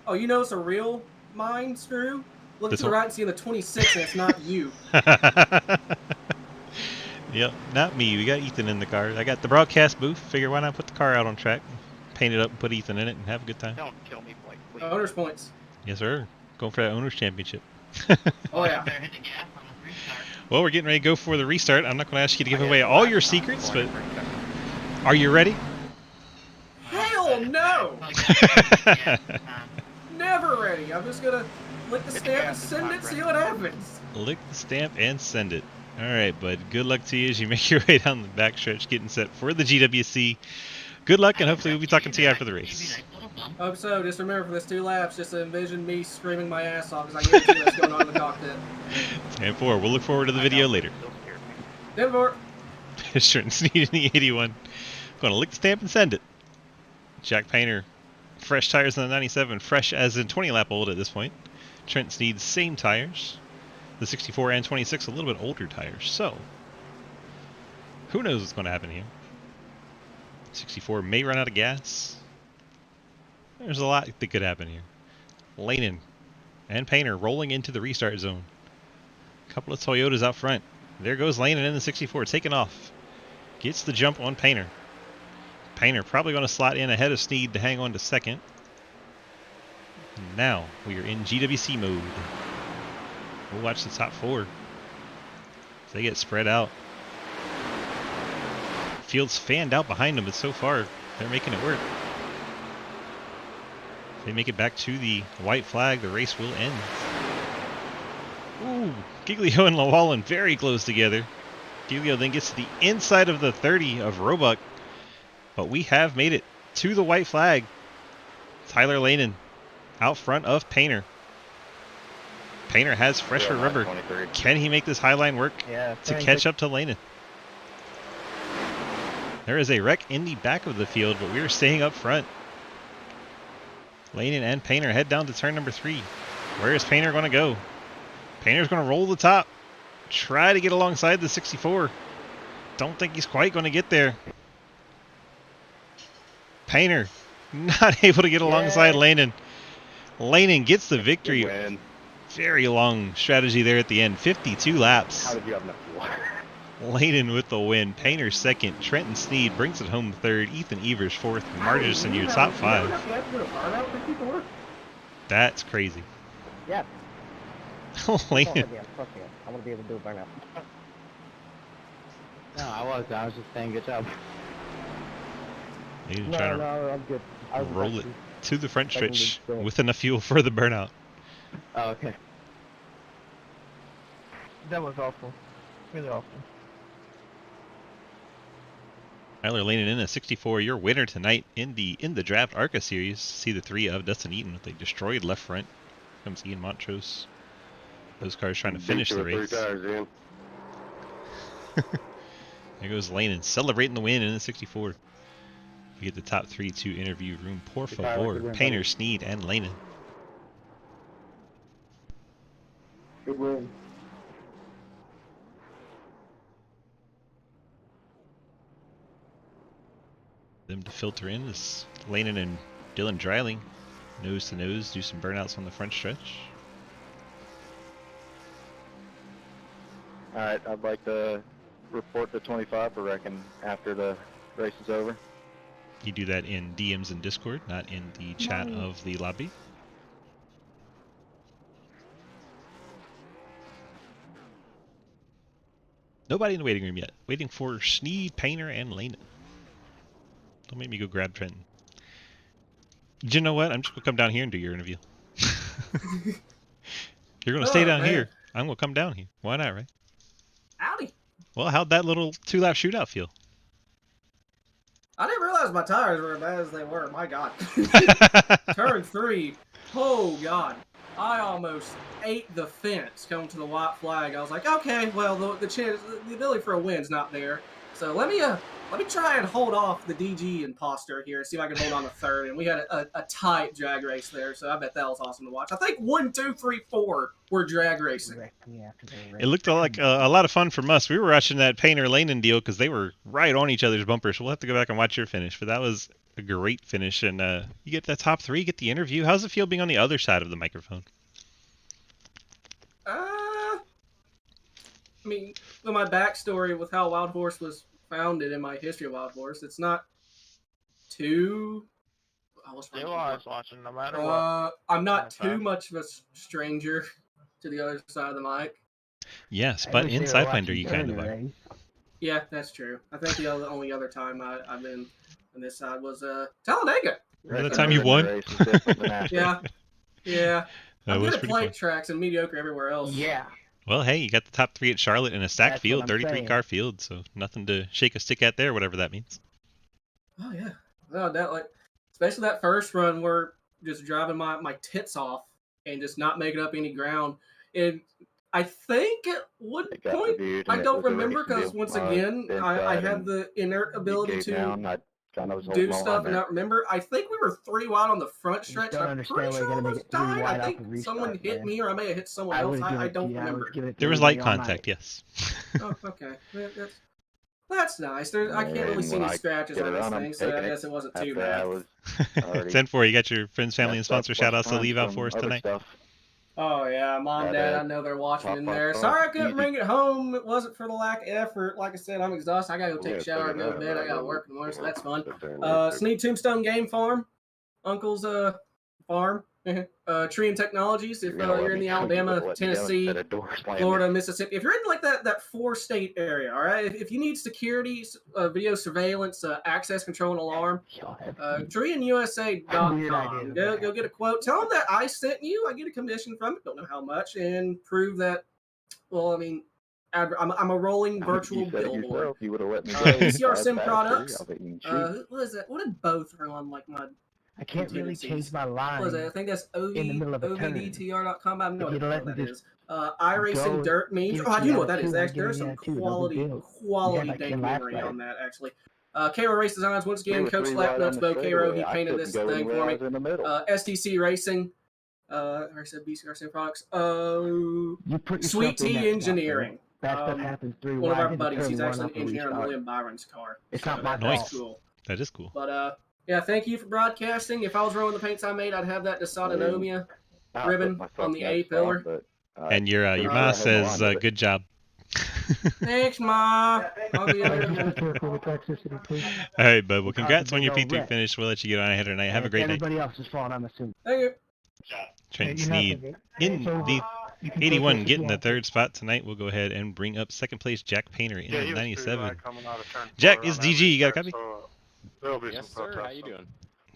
Oh, you know it's a real mine, Screw? Look This to the one? right and see the 26, and it's not you. Yep, not me. We got Ethan in the car. I got the broadcast booth. Figure why not put the car out on track, paint it up, and put Ethan in it, and have a good time. Don't kill me, Blake, please. Owners points. Yes, sir. Going for that owners championship. Oh yeah. Well, we're getting ready to go for the restart. I'm not going to ask you to give away all your secrets, but are you ready? Hell no! Never ready. I'm just gonna lick the stamp and send it, see what happens. Lick the stamp and send it. All right, bud. Good luck to you as you make your way down the backstretch, getting set for the GWC. Good luck, and hopefully we'll be talking to you after the race. Hope so. Just remember for this 2 laps, just envision me screaming my ass off because I guarantee that's going on in the cockpit. 10-4. We'll look forward to the video later. 10-4. Trent Sneed in the 81. Going to lick the stamp and send it. Jack Painter, fresh tires on the 97, fresh as in 20 lap old at this point. Trent Sneed, same tires. The 64 and 26, a little bit older tires. So, who knows what's going to happen here? 64 may run out of gas. There's a lot that could happen here. Lanin and Painter rolling into the restart zone. A couple of Toyotas out front. There goes Lanin in the 64, taking off. Gets the jump on Painter. Painter probably going to slot in ahead of Sneed to hang on to second. And now we are in GWC mode. We'll watch the top 4. They get spread out. Field's fanned out behind them, but so far they're making it work. If they make it back to the white flag, the race will end. Ooh, Giglio and Llewellyn very close together. Giglio then gets to the inside of the 30 of Roebuck. But we have made it to the white flag. Tyler Lanin out front of Painter. Painter has fresher rubber. Can he make this high line work to catch up to Lanin? There is a wreck in the back of the field, but we're staying up front. Lanen and Painter head down to turn number 3. Where is Painter going to go? Painter's going to roll the top. Try to get alongside the 64. Don't think he's quite going to get there. Painter not able to get alongside Lanen. Lanen gets the victory. Very long strategy there at the end. 52 laps. How did you have enough water? Lanen with the win. Painter second. Trenton Sneed brings it home third. Ethan Evers fourth. Marges in your top 5. That's crazy. Yeah. Lanen. I want to be able to do a burnout. No, I was just saying good job. Lanen No, trying to I'm good. I was roll it actually to the front second stretch to go. with enough fuel for the burnout. Oh, okay. That was awful. Really awful. Tyler Lanen in a 64, your winner tonight in the draft ARCA series. See the 3 of Dustin Eaton with a destroyed left front. Comes Ian Montrose. Those cars trying to finish the race. There goes Lanen celebrating the win in the 64. We get the top 3 to interview room. Por favor, Painter, Sneed, and Lanen. Good win. Them to filter in is Lanen and Dylan Dreiling. Nose to nose, do some burnouts on the front stretch. Alright, I'd like to report the 25 for wrecking after the race is over. You do that in DMs and Discord, not in the chat of the lobby. Nobody in the waiting room yet. Waiting for Sneed, Painter, and Lanen. Don't make me go grab Trenton. You know what? I'm just going to come down here and do your interview. You're going to stay down here. I'm going to come down here. Why not, right? Howdy. Well, how'd that little 2-lap shootout feel? I didn't realize my tires were as bad as they were. My God. Turn 3. Oh, God. I almost ate the fence coming to the white flag. I was like, okay, well, the chance, the ability for a win's not there. So let me try and hold off the DG imposter here and see if I can hold on to third. And we had a tight drag race there, so I bet that was awesome to watch. I think 1, 2, 3, 4 were drag racing. It looked like a lot of fun from us. We were watching that Painter Lanen deal because they were right on each other's bumpers. So we'll have to go back and watch your finish. But that was a great finish. And you get that top 3, you get the interview. How's it feel being on the other side of the microphone? I mean, with my backstory with how Wild Horse was founded in my history of Wild Horse, it's not too... Still eyes watching, no matter what. I'm not too much of a stranger to the other side of the mic. Yes, but in Sidefinder you kind of are. Yeah, that's true. I think the only other time I've been on this side was Talladega. The time you won? Yeah. That I'm was good at pretty plate fun. tracks and mediocre everywhere else. Yeah. Well, hey, you got the top 3 at Charlotte in a stacked That's field, what I'm 33 saying. car field, so nothing to shake a stick at there, whatever that means. Oh yeah. No, that especially that first run where just driving my tits off and just not making up any ground. And I think at one point I don't remember because once again I have the inert ability to do stuff and not remember. I think we were 3 wide on the front stretch. don't I'm understand pretty why sure you're I gonna almost make it 3 died. wide I off think the restart, someone hit man. me or I may have hit someone I else. would give I it don't to you. I remember. would give it to There was everybody light all contact, night. yes. Oh, okay. That's nice. I can't really see any scratches on this thing, so I guess it wasn't too bad. 10-4, you got your friends, family, and sponsor shout-outs to leave out for us tonight? Oh yeah, Mom, Dad, I know they're watching in there. Sorry I couldn't bring it home. It wasn't for the lack of effort. Like I said, I'm exhausted. I gotta go take a shower and go to bed. I gotta work in the morning, so that's fun. Sneed Tombstone Game Farm, Uncle's farm. Tree and Technologies. If you're in the Alabama, Tennessee, Florida, Mississippi, if you're in like that 4-state area, all right. If you need security, video surveillance, access control, and alarm, treeandusa.com. Go get a quote. Tell them that I sent you. I get a commission from it. Don't know how much, and prove that. Well, I mean, I'm a rolling virtual billboard. ECR Sim Products. What is that? What did both are on like my? I can't really change my line. What is it? I think that's in the middle of a turn. OVDTR.com. I don't know If what you'd the let hell me that just is. iRacing Dirt memes. Oh, I do know what that is. There's some quality Yeah, game memory on that, actually. Cairo Race Designs, once We again, were Coach 3 Slap wide on Notes the Bo Cairo, straightaway. he I painted couldn't this go thing for anywhere. I me. was in the middle. STC Racing, I said BCRC Products. You put Sweet yourself in Tea that spot, man. Engineering. That stuff happens 3 One of our wide into buddies. turn He's 1 actually off an a engineer on restart. William Byron's car. It's So not my that's fault. cool. That is cool. But yeah, thank you for broadcasting. If I was rolling the paints I made, I'd have that dysautonomia ribbon on the A pillar. But And your ma says, good job. Thanks, Ma. I'll be Just there. be careful with toxicity, please. All right, bud. Well, We'll cause a congrats on big your old P3 wreck. finish. We'll let you get on ahead tonight. Have a If great night. everybody else is fault, I'm assuming. Thank you. Trenton You're Sneed nothing, in so the you can 81 protest if getting you the want to. third spot tonight. We'll go ahead and bring up second place Jack Painter in Yeah, the he was 97. coming out of turn 4 Jack, around it's that DG. You got a restart, copy? So there'll be Yes, some sir. protests. How you doing?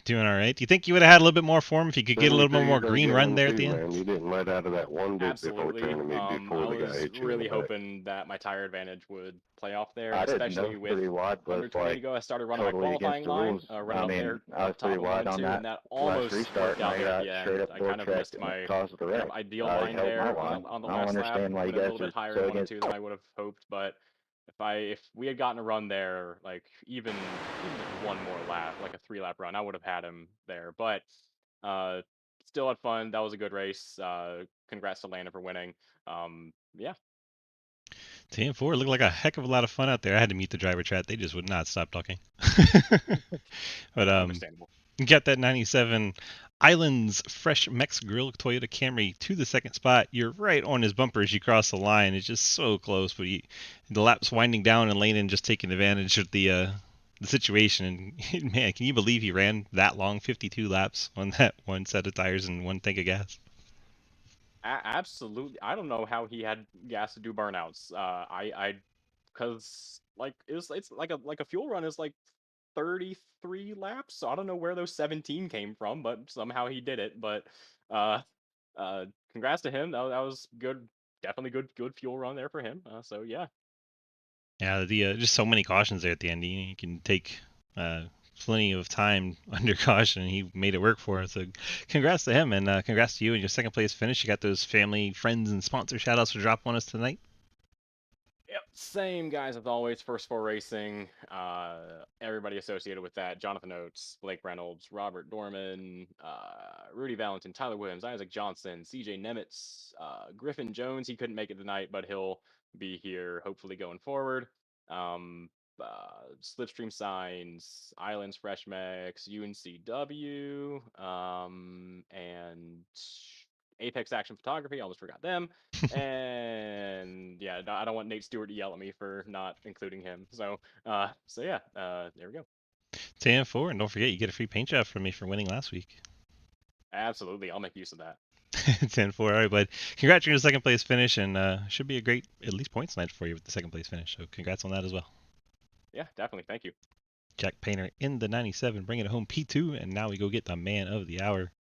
Doing all right. Do you think you would have had a little bit more for him if you could get a little bit more green run there at the end? Man. You didn't let out of that one bit before Absolutely. turning me I before the guy was hit you in really the back. hoping that my tire advantage would play off there, I didn't especially know with 3 wide was under 20 to like go. I started running totally my qualifying against the line, rules. running I up mean, there, I was up top 3 of wide 1 on and 2, that and that last almost restart, worked out and I there at got the straight end. up I door kind of checked missed and my caused the wreck. ideal I line held my there line. on the I don't last lap. understand why you Went a guys little are bit higher so in 1 and against 2 than I would have hoped, but if we had gotten a run there, like even just one more lap, like a 3-lap run, I would have had him there. But still had fun. That was a good race. Congrats to Landon for winning. Yeah. 10-4 looked like a heck of a lot of fun out there. I had to mute the driver chat. They just would not stop talking. But Understandable. you got that 97 Islands Fresh Mex Grill Toyota Camry to the second spot. You're right on his bumper as you cross the line. It's just so close, but the lap's winding down and Landon just taking advantage of the situation. And man, can you believe he ran that long, 52 laps on that one set of tires and one tank of gas? Absolutely. I don't know how he had gas to do burnouts. Because like it's like a fuel run is like 33 laps. So I don't know where those 17 came from, but somehow he did it. But uh, congrats to him. That was good. Definitely good fuel run there for him. So yeah. Yeah, the just so many cautions there at the end. You can take plenty of time under caution. He made it work for us. So congrats to him, and congrats to you in your second place finish. You got those family, friends, and sponsor shout outs to drop on us tonight. Yep, same guys as always. First Four Racing, everybody associated with that: Jonathan Oates, Blake Reynolds, Robert Dorman, Rudy Valentin, Tyler Williams, Isaac Johnson, CJ Nemitz, Griffin Jones. He couldn't make it tonight, but he'll be here hopefully going forward. Slipstream Signs, Islands Fresh Mix, UNCW, and Apex Action Photography. I almost forgot them. And yeah, I don't want Nate Stewart to yell at me for not including him. So yeah, there we go. 10-4, and don't forget you get a free paint job from me for winning last week. Absolutely, I'll make use of that. 10-4, all right, bud. Congrats on your second place finish, and should be a great at least points night for you with the second place finish. So congrats on that as well. Yeah, definitely. Thank you. Jack Painter in the 97, bringing it home P2, and now we go get the man of the hour,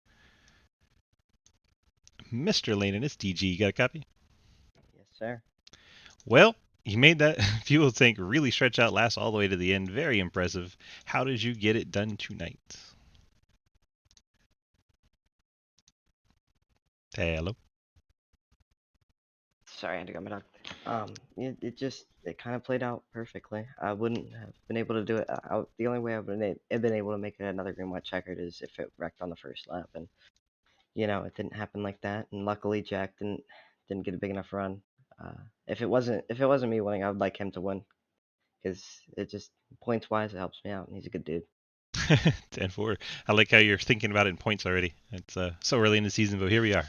Mr. Landon. It's DG. You got a copy? Yes, sir. Well, you made that fuel tank really stretch out, last all the way to the end. Very impressive. How did you get it done tonight? Hello? Sorry, I had to grab my dog. It kind of played out perfectly. I wouldn't have been able to do it. The only way I would have been able to make it another green white checkered is if it wrecked on the first lap, and it didn't happen like that. And luckily, Jack didn't get a big enough run. If it wasn't me winning, I would like him to win, because it just points wise it helps me out, and he's a good dude. 10-4. I like how you're thinking about it in points already. It's so early in the season, but here we are.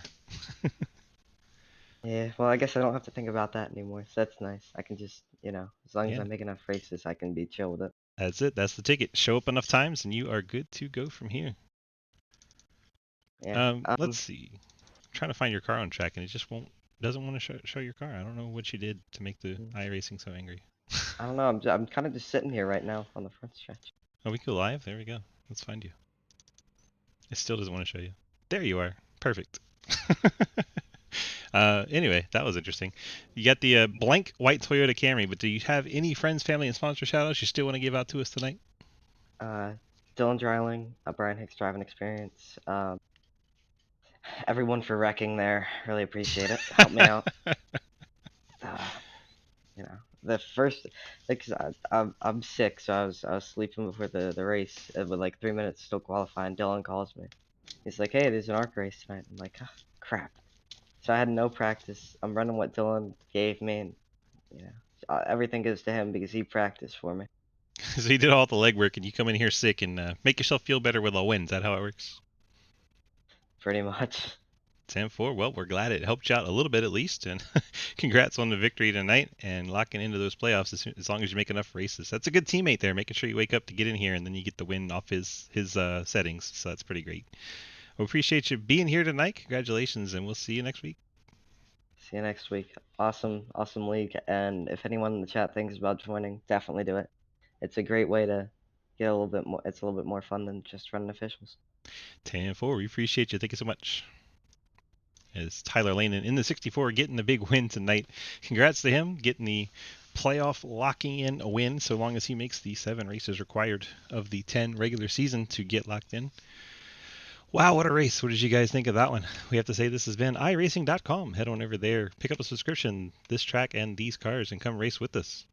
Yeah, well, I guess I don't have to think about that anymore, so that's nice. I can just, as long as Yeah. I make enough races, I can be chill with it. That's it. That's the ticket. Show up enough times, and you are good to go from here. Yeah. Let's see. I'm trying to find your car on track, and it just doesn't want to show your car. I don't know what you did to make the iRacing so angry. I don't know. I'm kind of just sitting here right now on the front stretch. Oh, we go live? There we go. Let's find you. It still doesn't want to show you. There you are. Perfect. Anyway, that was interesting. You got the blank white Toyota Camry, but do you have any friends, family, and sponsor shout-outs you still want to give out to us tonight? Dylan Dryling, Brian Hicks Driving Experience, everyone for wrecking there. Really appreciate it. Help me out. the first, like, 'cause I'm sick, so I was sleeping before the race, with like 3 minutes still qualifying. Dylan calls me. He's like, "Hey, there's an ARC race tonight." I'm like, "Ah, crap." So I had no practice. I'm running what Dylan gave me, and you know, everything goes to him because he practiced for me. So you did all the legwork, and you come in here sick and make yourself feel better with a win. Is that how it works? Pretty much. 10-4. Well, we're glad it helped you out a little bit at least, and congrats on the victory tonight and locking into those playoffs as long as you make enough races. That's a good teammate there, making sure you wake up to get in here, and then you get the win off his settings. So that's pretty great. We appreciate you being here tonight. Congratulations, and we'll see you next week. See you next week. Awesome, awesome league. And if anyone in the chat thinks about joining, definitely do it. It's a great way to get a little bit more. It's a little bit more fun than just running officials. 10-4. We appreciate you. Thank you so much. As Tyler Lane in the 64 getting the big win tonight. Congrats to him getting the playoff locking in a win so long as he makes the 7 races required of the 10 regular season to get locked in. Wow, what a race. What did you guys think of that one? We have to say this has been iRacing.com. Head on over there, pick up a subscription, this track and these cars, and come race with us.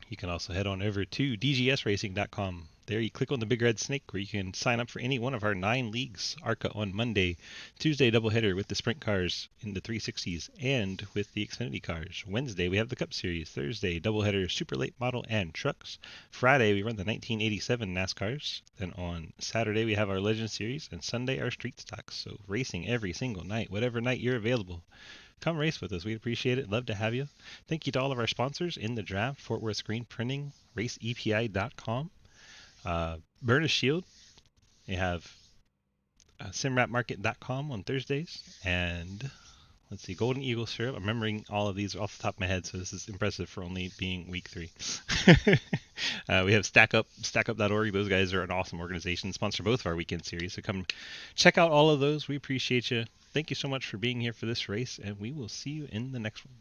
You can also head on over to dgsracing.com. There you click on the big red snake where you can sign up for any one of our 9 leagues. ARCA on Monday, Tuesday doubleheader with the sprint cars in the 360s and with the Xfinity cars. Wednesday we have the Cup Series. Thursday doubleheader super late model and trucks. Friday we run the 1987 NASCARs. Then on Saturday we have our Legend Series, and Sunday our street stocks. So racing every single night, whatever night you're available. Come race with us. We'd appreciate it. Love to have you. Thank you to all of our sponsors in the draft: Fort Worth Screen Printing, RaceEPI.com, Burnish Shield. You have SimRapMarket.com on Thursdays, and let's see, Golden Eagle Syrup. I'm remembering all of these off the top of my head, so this is impressive for only being week 3. We have StackUp.org. Those guys are an awesome organization. Sponsor both of our weekend series, so come check out all of those. We appreciate you. Thank you so much for being here for this race, and we will see you in the next one.